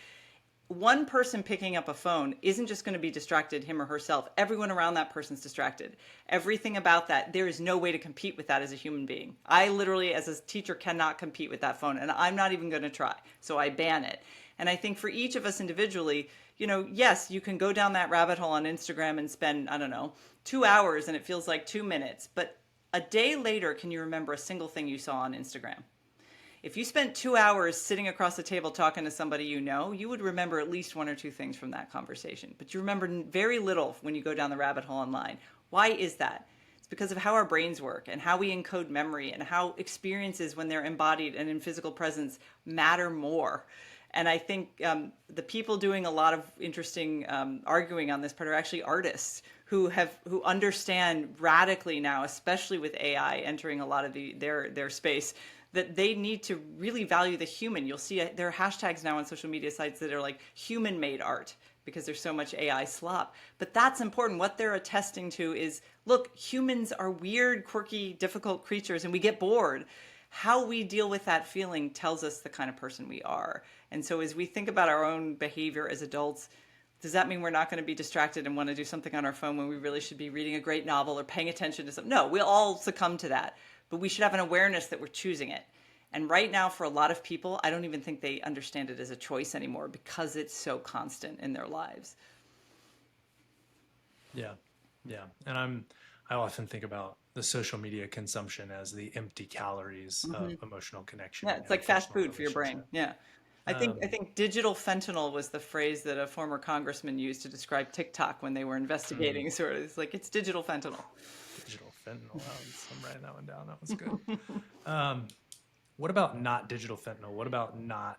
One person picking up a phone isn't just going to be distracted, him or herself. Everyone around that person's distracted. Everything about that, there is no way to compete with that as a human being. I literally, as a teacher, cannot compete with that phone, and I'm not even going to try. So I ban it. And I think for each of us individually, yes, you can go down that rabbit hole on Instagram and spend, I don't know, 2 hours and it feels like 2 minutes. But a day later, can you remember a single thing you saw on Instagram? If you spent 2 hours sitting across the table talking to somebody you would remember at least one or two things from that conversation. But you remember very little when you go down the rabbit hole online. Why is that? It's because of how our brains work and how we encode memory and how experiences, when they're embodied and in physical presence, matter more. And I think the people doing a lot of interesting arguing on this part are actually artists who understand radically now, especially with AI entering a lot of their space, that they need to really value the human. You'll see there are hashtags now on social media sites that are like human-made art because there's so much AI slop. But that's important. What they're attesting to is, look, humans are weird, quirky, difficult creatures, and we get bored. How we deal with that feeling tells us the kind of person we are. And so as we think about our own behavior as adults, does that mean we're not going to be distracted and want to do something on our phone when we really should be reading a great novel or paying attention to something? No, we'll all succumb to that. But we should have an awareness that we're choosing it. And right now, for a lot of people, I don't even think they understand it as a choice anymore because it's so constant in their lives. Yeah, yeah. And I often think about the social media consumption as the empty calories of emotional connection. Yeah, it's like fast food for your brain. Yeah. I think digital fentanyl was the phrase that a former congressman used to describe TikTok when they were investigating. Sort of, it's like, it's digital fentanyl. Digital fentanyl. I'm writing that one down. That was good. What about not digital fentanyl? What about not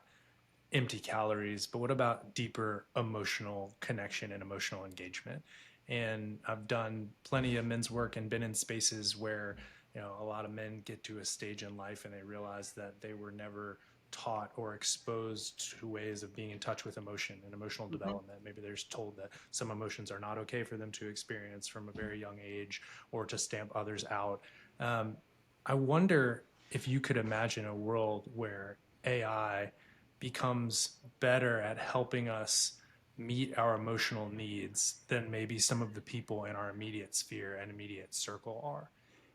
empty calories? But what about deeper emotional connection and emotional engagement? And I've done plenty of men's work and been in spaces where a lot of men get to a stage in life and they realize that they were never taught or exposed to ways of being in touch with emotion and emotional development. Maybe they're told that some emotions are not okay for them to experience from a very young age, or to stamp others out. I wonder if you could imagine a world where AI becomes better at helping us meet our emotional needs than maybe some of the people in our immediate sphere and immediate circle are.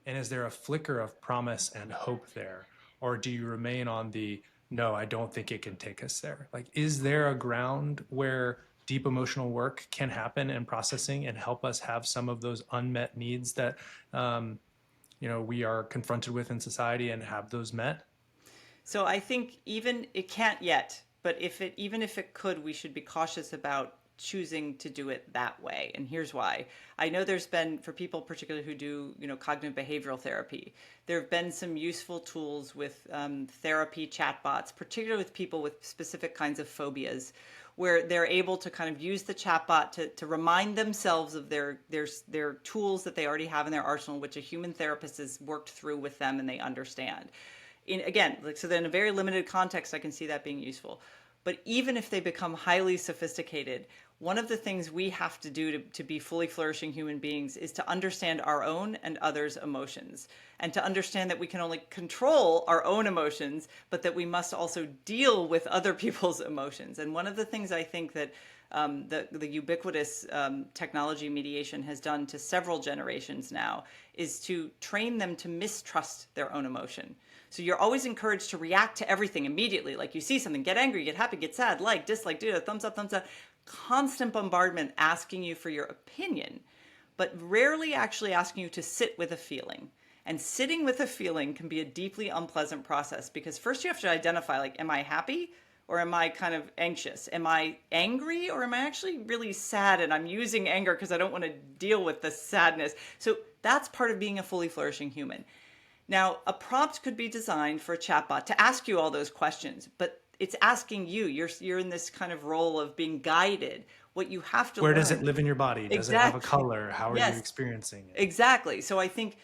And is there a flicker of promise and hope there? Or do you remain on the, no, I don't think it can take us there? Like, is there a ground where deep emotional work can happen and processing and help us have some of those unmet needs that we are confronted with in society and have those met? So I think even it can't yet, but even if it could, we should be cautious about choosing to do it that way. And here's why. I know there's been, for people particularly who do, cognitive behavioral therapy, there have been some useful tools with therapy chatbots, particularly with people with specific kinds of phobias, where they're able to kind of use the chatbot to remind themselves of their tools that they already have in their arsenal, which a human therapist has worked through with them and they understand. So then in a very limited context, I can see that being useful. But even if they become highly sophisticated, one of the things we have to do to be fully flourishing human beings is to understand our own and others' emotions, and to understand that we can only control our own emotions, but that we must also deal with other people's emotions. And one of the things I think that the ubiquitous technology mediation has done to several generations now is to train them to mistrust their own emotion. So you're always encouraged to react to everything immediately. Like, you see something, get angry, get happy, get sad, like, dislike, do a thumbs up, thumbs down. Constant bombardment asking you for your opinion, but rarely actually asking you to sit with a feeling. And sitting with a feeling can be a deeply unpleasant process, because first you have to identify, like, am I happy or am I kind of anxious? Am I angry, or am I actually really sad and I'm using anger because I don't want to deal with the sadness? So that's part of being a fully flourishing human. Now, a prompt could be designed for a chatbot to ask you all those questions, but it's asking you. You're in this kind of role of being guided. What you have to Where learn. does it live in your body? Does it have a Exactly. color? How are you Yes, experiencing it? exactly. So I think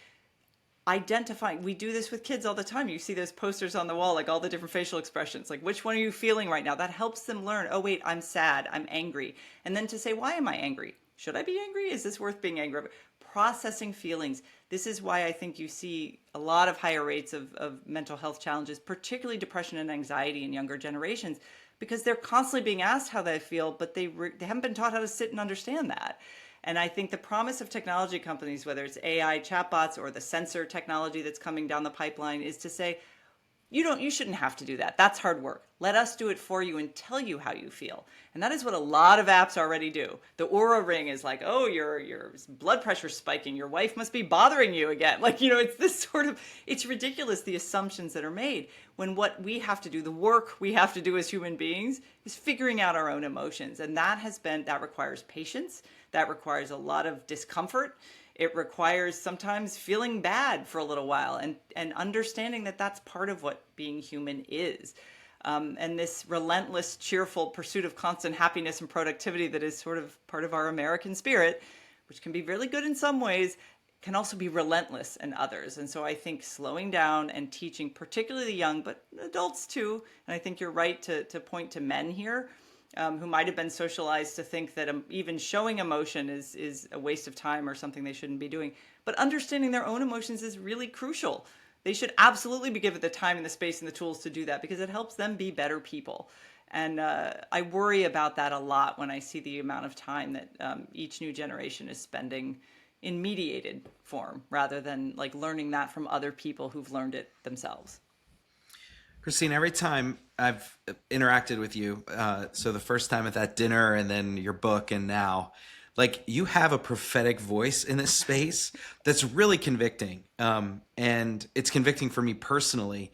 identifying, we do this with kids all the time. You see those posters on the wall, like all the different facial expressions, like which one are you feeling right now? That helps them learn, oh wait, I'm sad, I'm angry. And then to say, why am I angry? Should I be angry? Is this worth being angry about? Processing feelings. This is why I think you see a lot of higher rates of mental health challenges, particularly depression and anxiety in younger generations, because they're constantly being asked how they feel, but they haven't been taught how to sit and understand that. And I think the promise of technology companies, whether it's AI chatbots or the sensor technology that's coming down the pipeline, is to say, you shouldn't have to do that. That's hard work. Let us do it for you and tell you how you feel. And that is what a lot of apps already do. The Aura Ring is like, oh, your blood pressure spiking. Your wife must be bothering you again. Like, it's this sort of, it's ridiculous, the assumptions that are made, when what we have to do, the work we have to do as human beings, is figuring out our own emotions. And that requires patience. That requires a lot of discomfort. It requires sometimes feeling bad for a little while and understanding that that's part of what being human is. And this relentless, cheerful pursuit of constant happiness and productivity that is sort of part of our American spirit, which can be really good in some ways, can also be relentless in others. And so I think slowing down and teaching, particularly the young, but adults too, and I think you're right to point to men here, who might have been socialized to think that even showing emotion is a waste of time or something they shouldn't be doing. But understanding their own emotions is really crucial. They should absolutely be given the time and the space and the tools to do that, because it helps them be better people. And I worry about that a lot when I see the amount of time that each new generation is spending in mediated form, rather than like learning that from other people who've learned it themselves. Christine, every time I've interacted with you, so the first time at that dinner and then your book and now, like, you have a prophetic voice in this space that's really convicting. And it's convicting for me personally.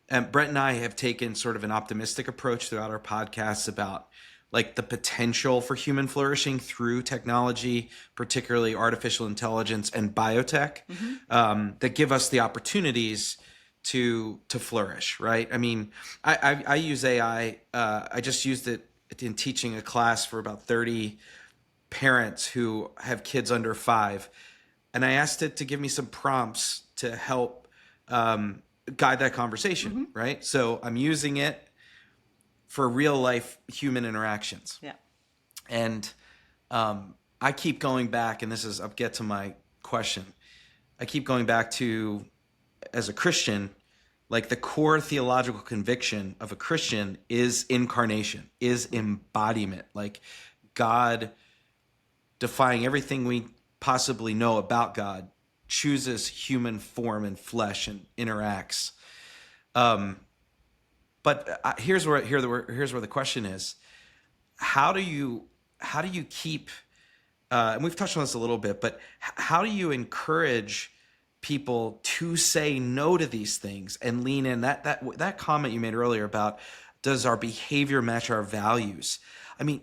Brent and I have taken sort of an optimistic approach throughout our podcasts about like the potential for human flourishing through technology, particularly artificial intelligence and biotech, that give us the opportunities to flourish, right? I mean, I use AI. I just used it in teaching a class for about 30 parents who have kids under 5, and I asked it to give me some prompts to help guide that conversation, right? So I'm using it for real life human interactions. Yeah. And I keep going back, and I'll get to my question. I keep going back to, as a Christian, like the core theological conviction of a Christian is incarnation, is embodiment, like God, defying everything we possibly know about God, chooses human form and flesh and interacts. But here's where the question is: how do you keep? And we've touched on this a little bit, but how do you encourage people to say no to these things and lean in? That comment you made earlier about, does our behavior match our values? I mean,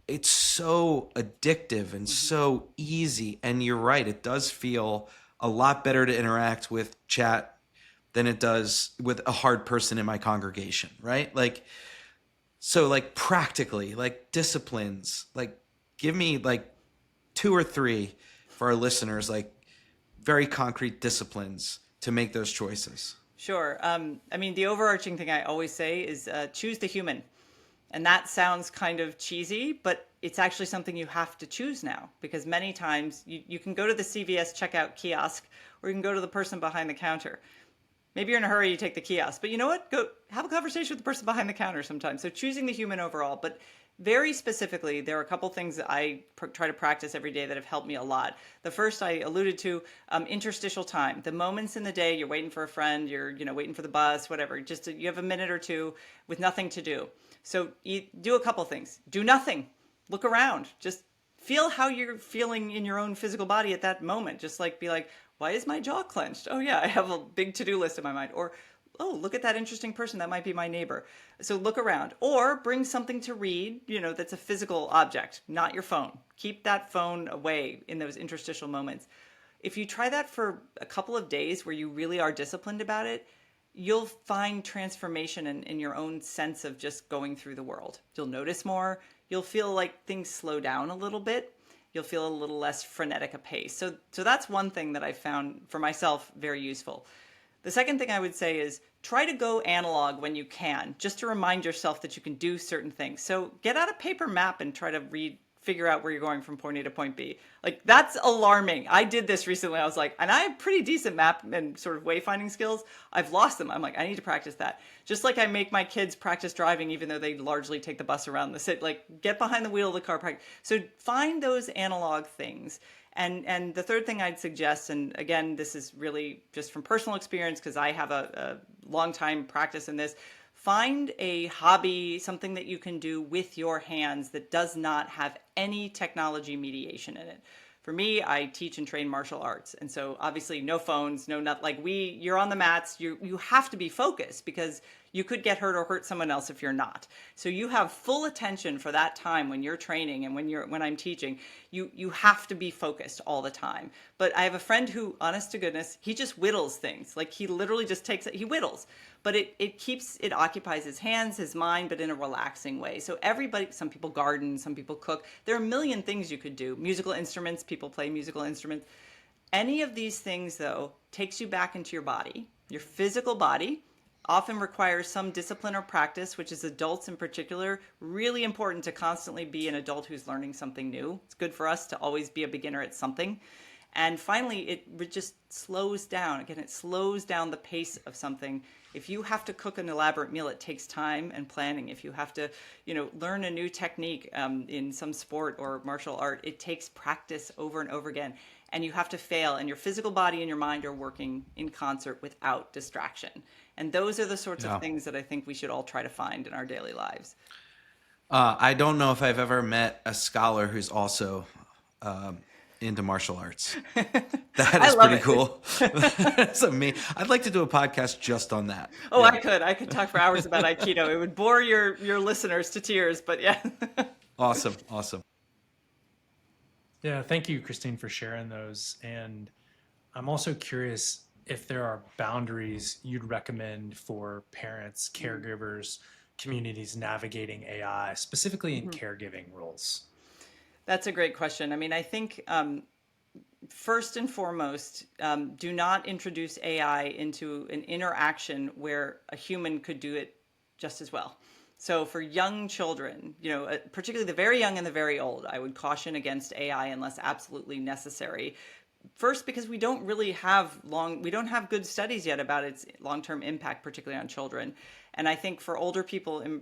it's so addictive and so easy. And you're right, it does feel a lot better to interact with chat than it does with a hard person in my congregation, right? Like, so like practically, like disciplines, like give me like 2 or 3 for our listeners, like very concrete disciplines to make those choices. Sure. I mean, the overarching thing I always say is choose the human. And that sounds kind of cheesy, but it's actually something you have to choose now, because many times you can go to the CVS checkout kiosk, or you can go to the person behind the counter. Maybe you're in a hurry, you take the kiosk, but you know what? Go have a conversation with the person behind the counter sometimes. So choosing the human overall, but very specifically, there are a couple things that I try to practice every day that have helped me a lot. The first I alluded to, interstitial time. The moments in the day, you're waiting for a friend, you're waiting for the bus, whatever. Just you have a minute or two with nothing to do. So you do a couple things. Do nothing. Look around. Just feel how you're feeling in your own physical body at that moment. Just like be like, Why is my jaw clenched? Oh yeah, I have a big to-do list in my mind. Or, oh, look at that interesting person. That might be my neighbor. So look around. Or bring something to read, that's a physical object, not your phone. Keep that phone away in those interstitial moments. If you try that for a couple of days where you really are disciplined about it, you'll find transformation in your own sense of just going through the world. You'll notice more. You'll feel like things slow down a little bit. You'll feel a little less frenetic a pace. So that's one thing that I found for myself very useful. The second thing I would say is try to go analog when you can, just to remind yourself that you can do certain things. So get out a paper map and try to figure out where you're going from point A to point B. Like, that's alarming. I did this recently. I was like, and I have pretty decent map and sort of wayfinding skills. I've lost them. I'm like, I need to practice that. Just like I make my kids practice driving, even though they largely take the bus around the city. Like, get behind the wheel of the car. So find those analog things. And the third thing I'd suggest, and again, this is really just from personal experience because I have a long time practice in this, find a hobby, something that you can do with your hands that does not have any technology mediation in it. For me, I teach and train martial arts. And so obviously no phones, no nothing. Like you're on the mats, you have to be focused because you could get hurt or hurt someone else if you're not. So you have full attention for that time when you're training and when I'm teaching. You have to be focused all the time. But I have a friend who, honest to goodness, he just whittles things. Like he literally just he whittles. But it occupies his hands, his mind, but in a relaxing way. So everybody, some people garden, some people cook. There are a million things you could do. Musical instruments, people play musical instruments. Any of these things, though, takes you back into your body, your physical body, often requires some discipline or practice, which is adults in particular, really important to constantly be an adult who's learning something new. It's good for us to always be a beginner at something. And finally, it just slows down. Again, it slows down the pace of something. If you have to cook an elaborate meal, it takes time and planning. If you have to, learn a new technique in some sport or martial art, it takes practice over and over again. And you have to fail, and your physical body and your mind are working in concert without distraction. And those are the sorts of things that I think we should all try to find in our daily lives. I don't know if I've ever met a scholar who's also into martial arts. That is pretty cool. That's amazing. I'd like to do a podcast just on that. Oh, yeah. I could talk for hours about Aikido. It would bore your listeners to tears, but yeah. Awesome. Yeah, thank you, Christine, for sharing those. And I'm also curious if there are boundaries you'd recommend for parents, caregivers, communities navigating AI, specifically in caregiving roles. That's a great question. I mean, I think first and foremost, do not introduce AI into an interaction where a human could do it just as well. So for young children, particularly the very young and the very old, I would caution against AI unless absolutely necessary. First, because we don't have good studies yet about its long-term impact, particularly on children. And I think for older people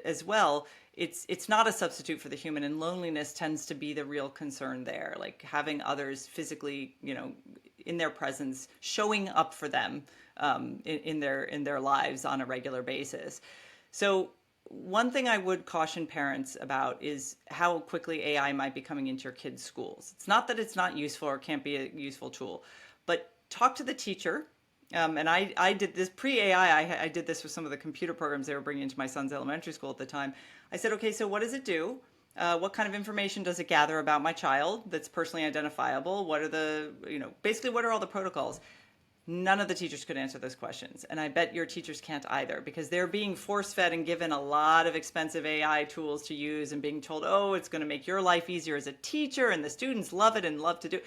as well, it's not a substitute for the human, and loneliness tends to be the real concern there. Like having others physically, in their presence, showing up for them in their lives on a regular basis. So one thing I would caution parents about is how quickly AI might be coming into your kids' schools. It's not that it's not useful or can't be a useful tool, but talk to the teacher. And I did this pre-AI. I did this with some of the computer programs they were bringing into my son's elementary school at the time. I said, okay, so what does it do? What kind of information does it gather about my child that's personally identifiable? What are basically what are all the protocols? None of the teachers could answer those questions. And I bet your teachers can't either, because they're being force-fed and given a lot of expensive AI tools to use and being told, oh, it's going to make your life easier as a teacher and the students love it and love to do.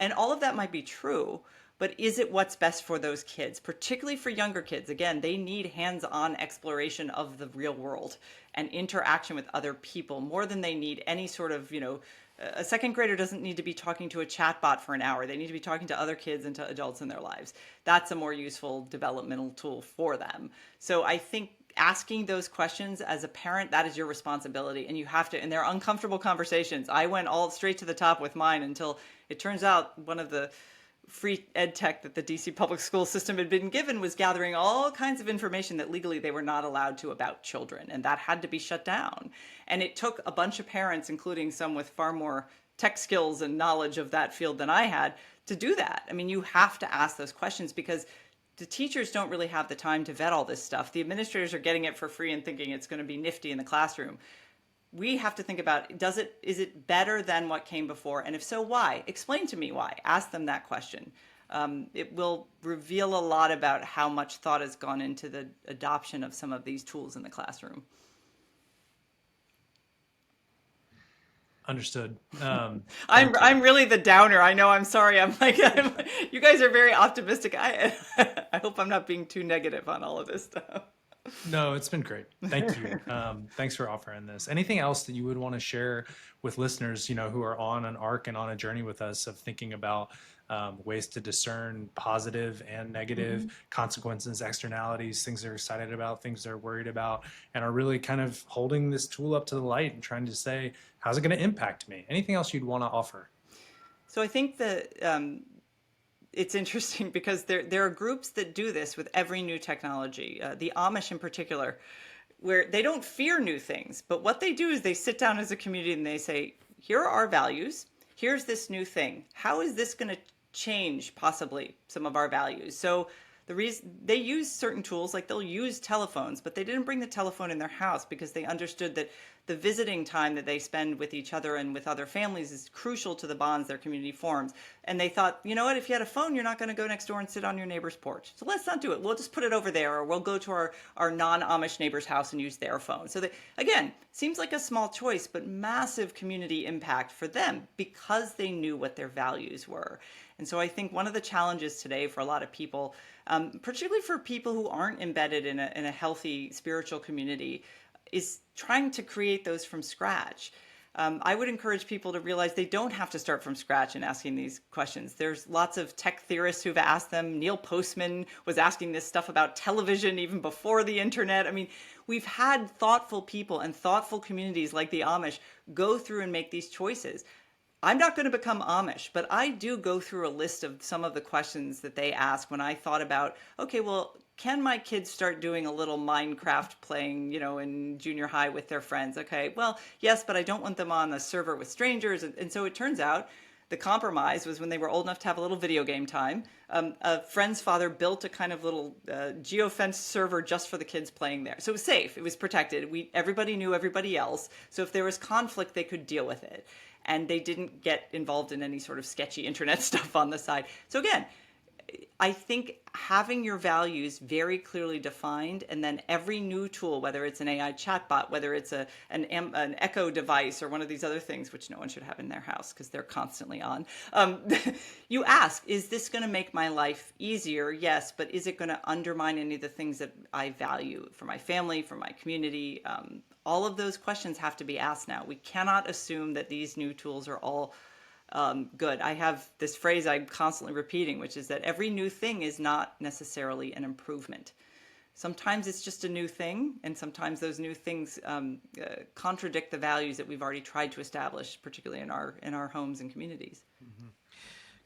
And all of that might be true, but is it what's best for those kids, particularly for younger kids? Again, they need hands-on exploration of the real world and interaction with other people more than they need any sort of, a second grader doesn't need to be talking to a chatbot for an hour. They need to be talking to other kids and to adults in their lives. That's a more useful developmental tool for them. So I think asking those questions as a parent, that is your responsibility. And you have to, and they're uncomfortable conversations. I went all straight to the top with mine until it turns out one of the free ed tech that the DC public school system had been given was gathering all kinds of information that legally they were not allowed to about children. And that had to be shut down. And it took a bunch of parents, including some with far more tech skills and knowledge of that field than I had, to do that. I mean, you have to ask those questions because the teachers don't really have the time to vet all this stuff. The administrators are getting it for free and thinking it's going to be nifty in the classroom. We have to think about, is it better than what came before? And if so, why? Explain to me why. Ask them that question. It will reveal a lot about how much thought has gone into the adoption of some of these tools in the classroom. Understood. I'm really the downer. I know. I'm sorry. You guys are very optimistic. I hope I'm not being too negative on all of this stuff. No, it's been great. Thank you. Thanks for offering this. Anything else that you would want to share with listeners, who are on an arc and on a journey with us of thinking about ways to discern positive and negative consequences, externalities, things they're excited about, things they're worried about, and are really kind of holding this tool up to the light and trying to say, how's it going to impact me? Anything else you'd want to offer? So I think that it's interesting because there are groups that do this with every new technology, the Amish in particular, where they don't fear new things. But what they do is they sit down as a community and they say, here are our values. Here's this new thing. How is this going to change possibly some of our values? So the reason they use certain tools, like they'll use telephones, but they didn't bring the telephone in their house because they understood that the visiting time that they spend with each other and with other families is crucial to the bonds their community forms. And they thought, you know what, if you had a phone, you're not going to go next door and sit on your neighbor's porch. So let's not do it. We'll just put it over there, or we'll go to our non-Amish neighbor's house and use their phone. So that, again, seems like a small choice, but massive community impact for them because they knew what their values were. And so I think one of the challenges today for a lot of people, particularly for people who aren't embedded in a healthy spiritual community, is trying to create those from scratch. I would encourage people to realize they don't have to start from scratch in asking these questions. There's lots of tech theorists who've asked them. Neil Postman was asking this stuff about television even before the internet. I mean, we've had thoughtful people and thoughtful communities like the Amish go through and make these choices. I'm not going to become Amish, but I do go through a list of some of the questions that they ask when I thought about, okay, well, can my kids start doing a little Minecraft playing, in junior high with their friends? Okay, well, yes, but I don't want them on a server with strangers. And so it turns out the compromise was when they were old enough to have a little video game time, a friend's father built a kind of little geofenced server just for the kids playing there. So it was safe. It was protected. Everybody knew everybody else. So if there was conflict, they could deal with it. And they didn't get involved in any sort of sketchy internet stuff on the side. So again, I think having your values very clearly defined, and then every new tool, whether it's an AI chatbot, whether it's an Echo device or one of these other things, which no one should have in their house because they're constantly on, you ask, is this going to make my life easier? Yes, but is it going to undermine any of the things that I value for my family, for my community? All of those questions have to be asked now. We cannot assume that these new tools are all good. I have this phrase I'm constantly repeating, which is that every new thing is not necessarily an improvement. Sometimes it's just a new thing, and sometimes those new things contradict the values that we've already tried to establish, particularly in our homes and communities. Mm-hmm.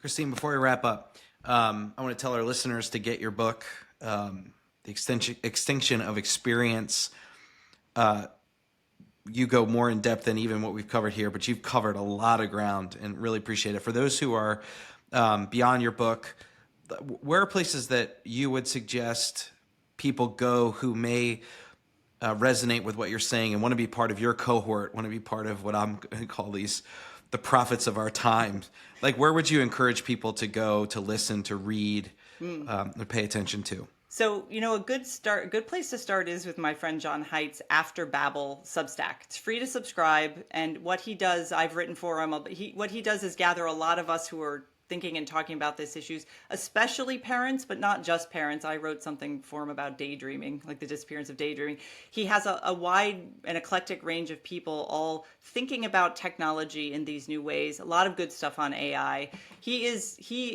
Christine, before we wrap up, I want to tell our listeners to get your book, The Extinction of Experience. You go more in depth than even what we've covered here, but you've covered a lot of ground and really appreciate it. For those who are beyond your book, where are places that you would suggest people go who may resonate with what you're saying and want to be part of your cohort, want to be part of what I'm going to call the prophets of our time? Like, where would you encourage people to go, to listen, to read, to pay attention to? So, a good place to start is with my friend John Haidt's After Babel Substack. It's free to subscribe. And what he does, I've written for him, what he does is gather a lot of us who are thinking and talking about these issues, especially parents, but not just parents. I wrote something for him about daydreaming, like the disappearance of daydreaming. He has a wide and eclectic range of people all thinking about technology in these new ways. A lot of good stuff on AI. He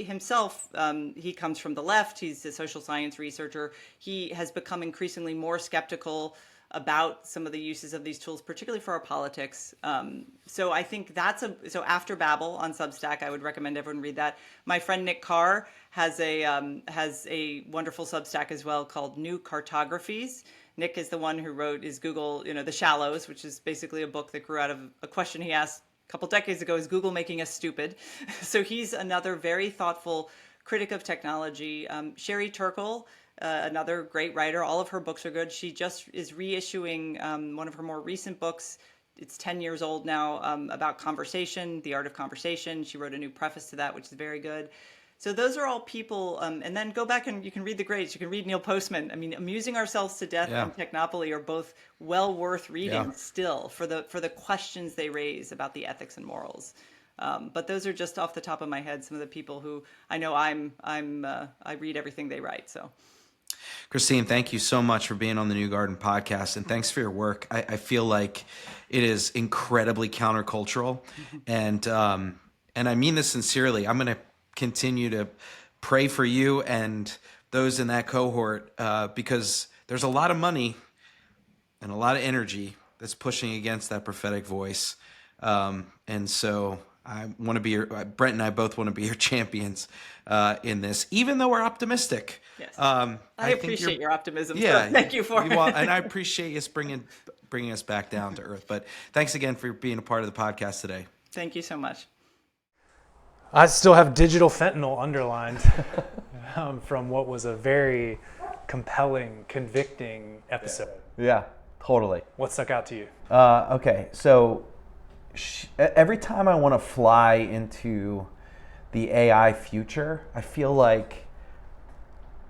himself, he comes from the left. He's a social science researcher. He has become increasingly more skeptical about some of the uses of these tools, particularly for our politics. So I think so After Babel on Substack, I would recommend everyone read that. My friend Nick Carr has a wonderful Substack as well called New Cartographies. Nick is the one who wrote his Google, The Shallows, which is basically a book that grew out of a question he asked couple decades ago, is Google making us stupid? So he's another very thoughtful critic of technology. Sherry Turkle, another great writer. All of her books are good. She just is reissuing one of her more recent books. It's 10 years old now, about conversation, the art of conversation. She wrote a new preface to that, which is very good. So those are all people, and then go back and you can read the greats. You can read Neil Postman. I mean, Amusing Ourselves to Death and Technopoly are both well worth reading still for the questions they raise about the ethics and morals. But those are just off the top of my head some of the people who I know I read everything they write. So, Christine, thank you so much for being on the New Garden podcast, and thanks for your work. I feel like it is incredibly countercultural, and I mean this sincerely. I'm going to continue to pray for you and those in that cohort because there's a lot of money and a lot of energy that's pushing against that prophetic voice, and so I want to be Brent and I both want to be your champions in this, even though we're optimistic. Yes. I appreciate your optimism. Yeah, so thank you for it. And I appreciate you bringing us back down to earth. But thanks again for being a part of the podcast today. Thank you so much. I still have digital fentanyl underlined from what was a very compelling, convicting episode. Yeah, totally. What stuck out to you? Okay, so every time I want to fly into the AI future, I feel like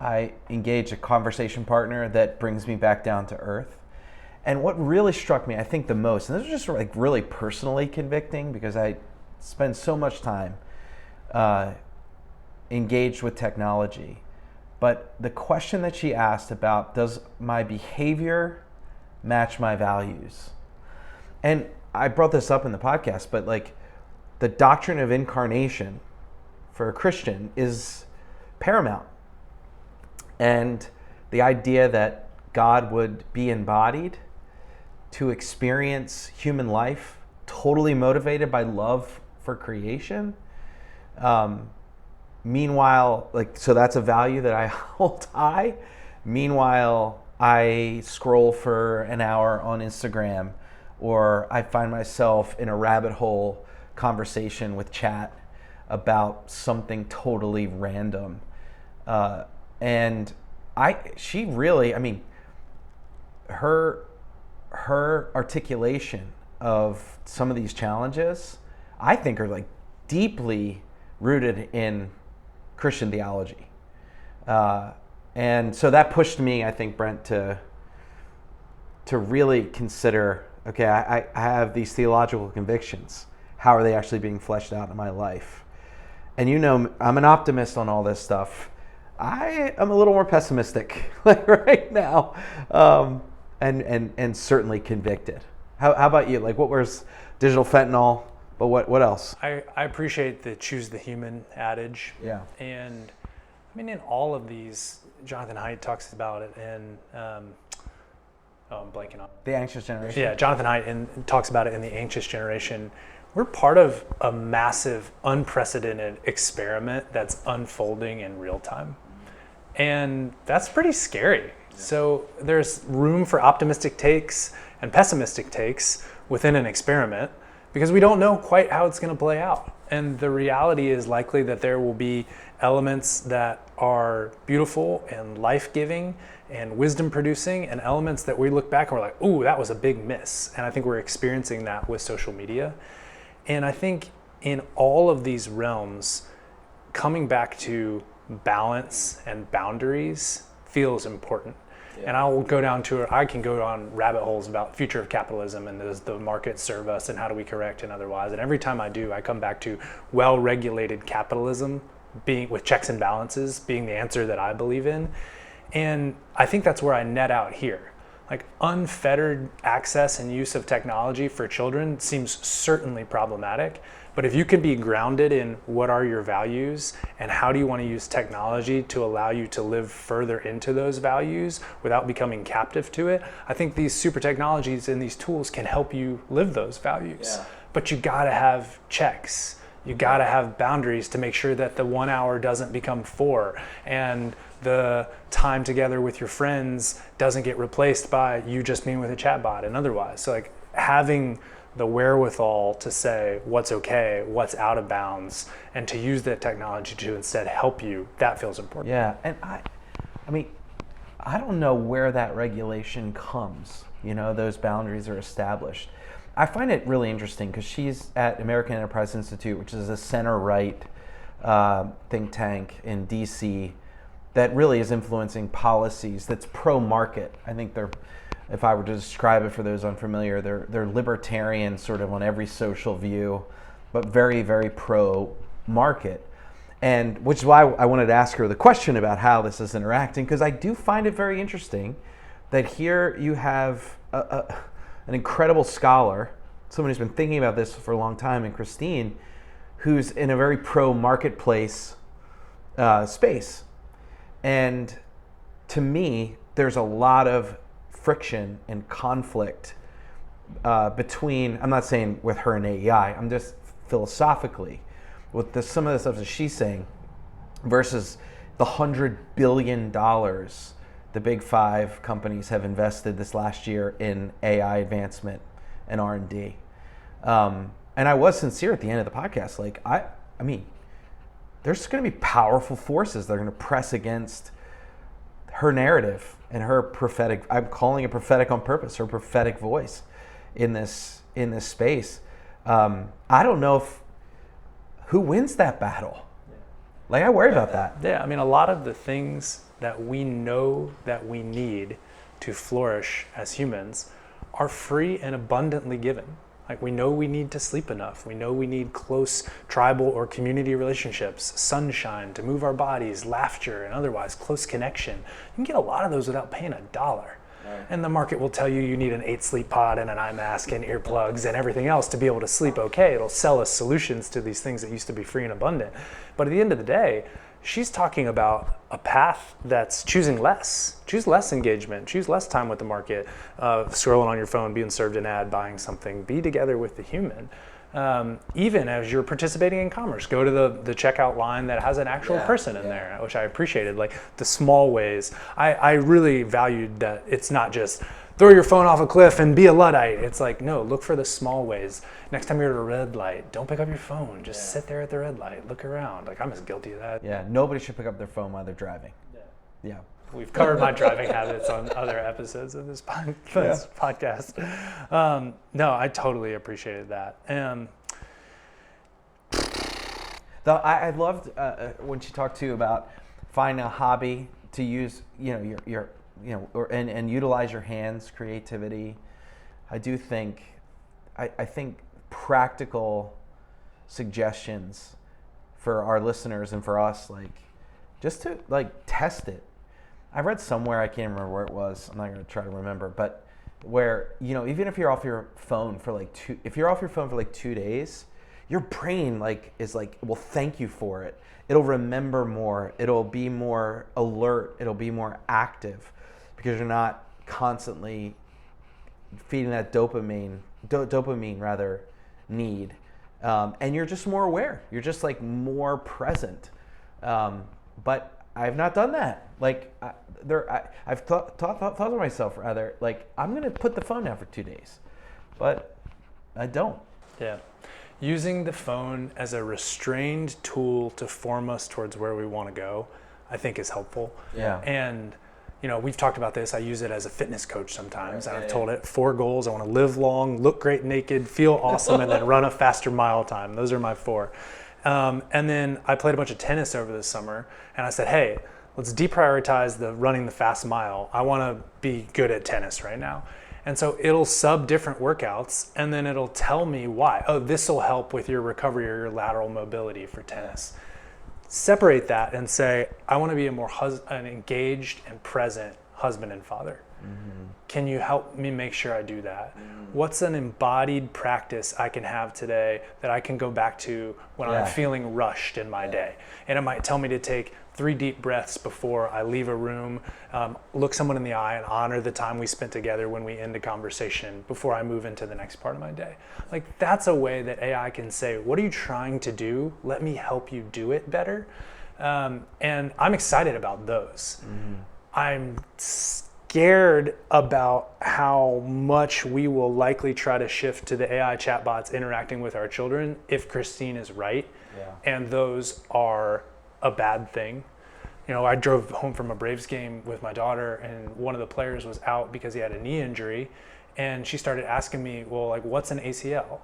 I engage a conversation partner that brings me back down to earth. And what really struck me, I think the most, and this was just like really personally convicting because I spend so much time engaged with technology. But the question that she asked about, does my behavior match my values? And I brought this up in the podcast, but like the doctrine of incarnation for a Christian is paramount. And the idea that God would be embodied to experience human life, totally motivated by love for creation. Meanwhile, so that's a value that I hold high. Meanwhile, I scroll for an hour on Instagram, or I find myself in a rabbit hole conversation with chat about something totally random. And she really, her articulation of some of these challenges, I think are deeply rooted in Christian theology. And so that pushed me, I think, Brent, to really consider, okay, I have these theological convictions. How are they actually being fleshed out in my life? And I'm an optimist on all this stuff. I am a little more pessimistic right now, and certainly convicted. How about you? What was digital fentanyl? But what else? I appreciate the choose the human adage. Yeah. And in all of these, Jonathan Haidt talks about it in, I'm blanking on The Anxious Generation. Yeah, Jonathan Haidt talks about it in The Anxious Generation. We're part of a massive, unprecedented experiment that's unfolding in real time. And that's pretty scary. Yeah. So there's room for optimistic takes and pessimistic takes within an experiment, because we don't know quite how it's going to play out. And the reality is likely that there will be elements that are beautiful and life-giving and wisdom-producing, and elements that we look back and we're like, ooh, that was a big miss. And I think we're experiencing that with social media. And I think in all of these realms, coming back to balance and boundaries feels important. And I can go on rabbit holes about future of capitalism and does the market serve us and how do we correct and otherwise. And every time I do, I come back to well-regulated capitalism being with checks and balances being the answer that I believe in. And I think that's where I net out here. Unfettered access and use of technology for children seems certainly problematic. But if you can be grounded in what are your values and how do you want to use technology to allow you to live further into those values without becoming captive to it, I think these super technologies and these tools can help you live those values. Yeah. But you gotta have checks. You gotta have boundaries to make sure that the 1 hour doesn't become 4 and the time together with your friends doesn't get replaced by you just being with a chatbot and otherwise. So having the wherewithal to say what's okay, what's out of bounds, and to use that technology to instead help you, that feels important. Yeah, and I mean, I don't know where that regulation comes. You know, those boundaries are established. I find it really interesting because she's at American Enterprise Institute, which is a center-right think tank in DC that really is influencing policies that's pro-market. I think they're, if I were to describe it for those unfamiliar, they're libertarian sort of on every social view, but very, very pro-market. And which is why I wanted to ask her the question about how this is interacting, because I do find it very interesting that here you have an incredible scholar, someone who's been thinking about this for a long time, and Christine, who's in a very pro-marketplace space. And to me, there's a lot of friction and conflict between, I'm not saying with her and AEI, I'm just philosophically, with some of the stuff that she's saying versus the $100 billion the big five companies have invested this last year in AI advancement and R&D. And I was sincere at the end of the podcast. Like, I mean, there's going to be powerful forces that are going to press against her narrative and her prophetic, I'm calling it prophetic on purpose, her prophetic voice in this space. I don't know who wins that battle. Like, I worry about that. Yeah, I mean, a lot of the things that we know that we need to flourish as humans are free and abundantly given. Like, we know we need to sleep enough. We know we need close tribal or community relationships, sunshine to move our bodies, laughter, and otherwise close connection. You can get a lot of those without paying $1. And the market will tell you you need an 8 sleep pod and an eye mask and earplugs and everything else to be able to sleep okay. It'll sell us solutions to these things that used to be free and abundant. But at the end of the day, she's talking about a path that's choosing less. Choose less engagement. Choose less time with the market, scrolling on your phone, being served an ad, buying something. Be together with the human. Even as you're participating in commerce, go to the checkout line that has an actual person in there, which I appreciated. Like the small ways. I really valued that it's not just throw your phone off a cliff and be a Luddite. It's like, no, look for the small ways. Next time you're at a red light, don't pick up your phone. Just sit there at the red light, look around. Like, I'm as guilty of that. Yeah, nobody should pick up their phone while they're driving. Yeah. We've covered my driving habits on other episodes of this podcast. No, I totally appreciated that. I loved when she talked to you about finding a hobby to use, and utilize your hands, creativity. I think practical suggestions for our listeners and for us, like just to test it. I read somewhere, I can't remember where it was, I'm not going to try to remember, but where, even if you're off your phone for if you're off your phone for 2 days, your brain will thank you for it. It'll remember more. It'll be more alert. It'll be more active because you're not constantly feeding that dopamine need. And you're just more aware. You're just more present. But I've not done that. I've thought to myself rather, I'm going to put the phone down for 2 days, but I don't. Yeah. Using the phone as a restrained tool to form us towards where we want to go, I think is helpful. Yeah. And, we've talked about this. I use it as a fitness coach sometimes. I've told it 4 goals. I want to live long, look great naked, feel awesome, and then run a faster mile time. Those are my 4. And then I played a bunch of tennis over the summer, and I said, hey, let's deprioritize the running the fast mile. I want to be good at tennis right now. And so it'll sub different workouts, and then it'll tell me why. Oh, this will help with your recovery or your lateral mobility for tennis. Separate that and say, I want to be a more an engaged and present husband and father. Mm-hmm. Can you help me make sure I do that? Mm-hmm. What's an embodied practice I can have today that I can go back to when I'm feeling rushed in my day? And it might tell me to take 3 deep breaths before I leave a room, look someone in the eye and honor the time we spent together when we end a conversation before I move into the next part of my day. That's a way that AI can say, what are you trying to do? Let me help you do it better. And I'm excited about those. Mm-hmm. I'm scared about how much we will likely try to shift to the AI chatbots interacting with our children if Christine is right. And those are a bad thing. You know, I drove home from a Braves game with my daughter, and one of the players was out because he had a knee injury. And she started asking me, well, like, what's an ACL?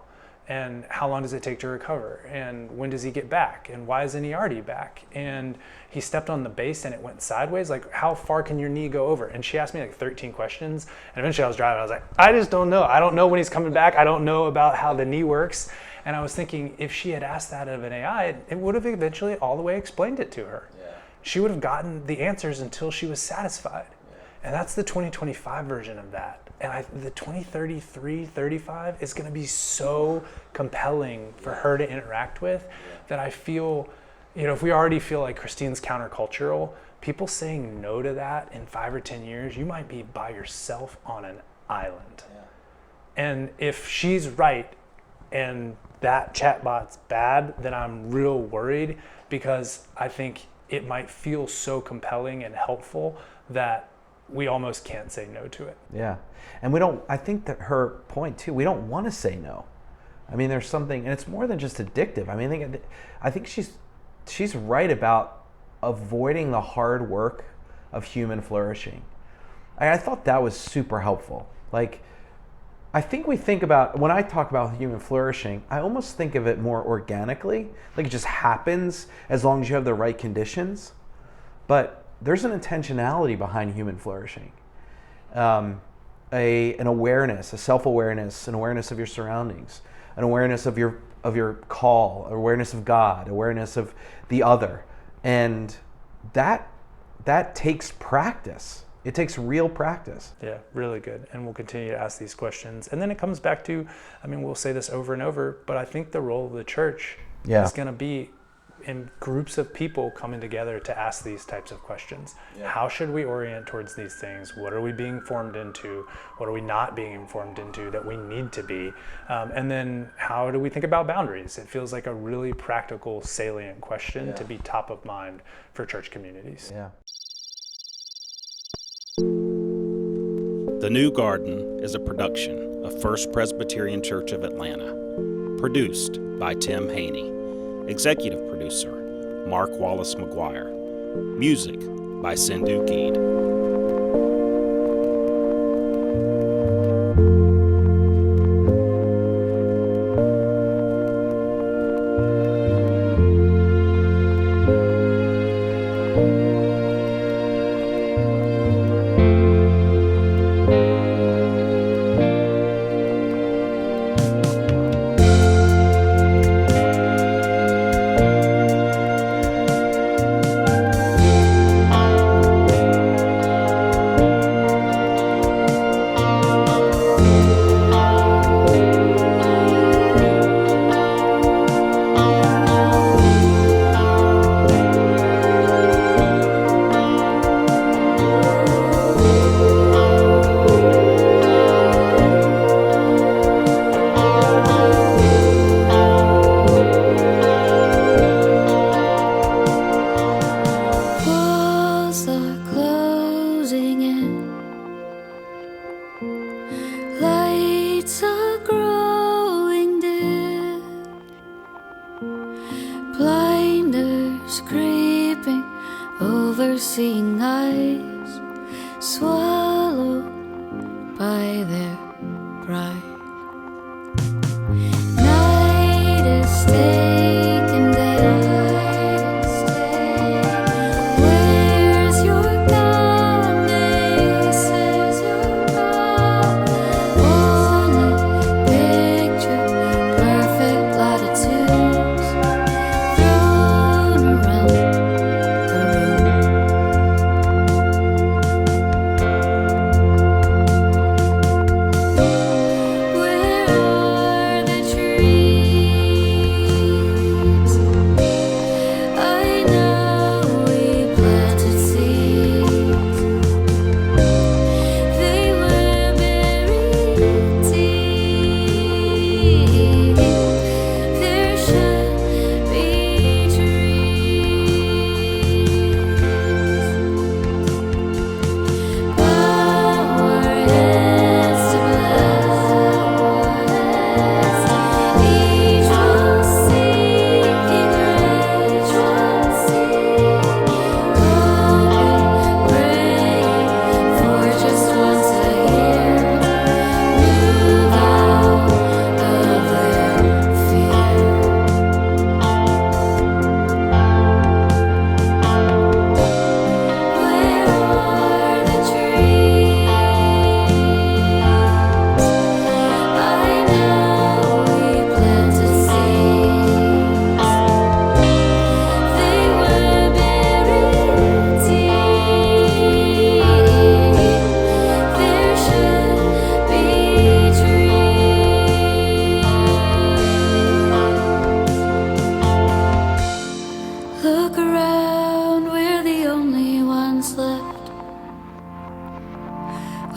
And how long does it take to recover? And when does he get back? And why isn't he already back? And he stepped on the base and it went sideways. Like, how far can your knee go over? And she asked me like 13 questions. And eventually I was driving. I was like, I just don't know. I don't know when he's coming back. I don't know about how the knee works. And I was thinking, if she had asked that of an AI, it would have eventually all the way explained it to her. Yeah. She would have gotten the answers until she was satisfied. Yeah. And that's the 2025 version of that. And the 2033, 35 is going to be so compelling for her to interact with that I feel, you know, if we already feel like Christine's countercultural, people saying no to that in 5 or 10 years, you might be by yourself on an island. Yeah. And if she's right and that chatbot's bad, then I'm real worried, because I think it might feel so compelling and helpful that we almost can't say no to it. Yeah. And I think that her point too, we don't want to say no. I mean, there's something, and it's more than just addictive. I mean, I think she's right about avoiding the hard work of human flourishing. I thought that was super helpful. Like, I think we think about, when I talk about human flourishing, I almost think of it more organically, like it just happens as long as you have the right conditions. But there's an intentionality behind human flourishing. An awareness, a self-awareness, an awareness of your surroundings, an awareness of your call, awareness of God, awareness of the other. And that takes practice. It takes real practice. Yeah, really good. And we'll continue to ask these questions. And then it comes back to, I mean, we'll say this over and over, but I think the role of the church is going to be in groups of people coming together to ask these types of questions. Yeah. How should we orient towards these things? What are we being formed into? What are we not being informed into that we need to be? And then how do we think about boundaries? It feels like a really practical, salient question to be top of mind for church communities. Yeah. The New Garden is a production of First Presbyterian Church of Atlanta. Produced by Tim Haney. Executive producer, Mark Wallace McGuire. Music by Sindhu Geed. Seeing eyes swallowed by their pride. Night is taken, night is taken. Where's your God? Where's your God? Only picture perfect platitudes thrown around the room.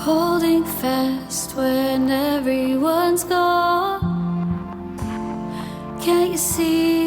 holding fast when everyone's gone. Can't you see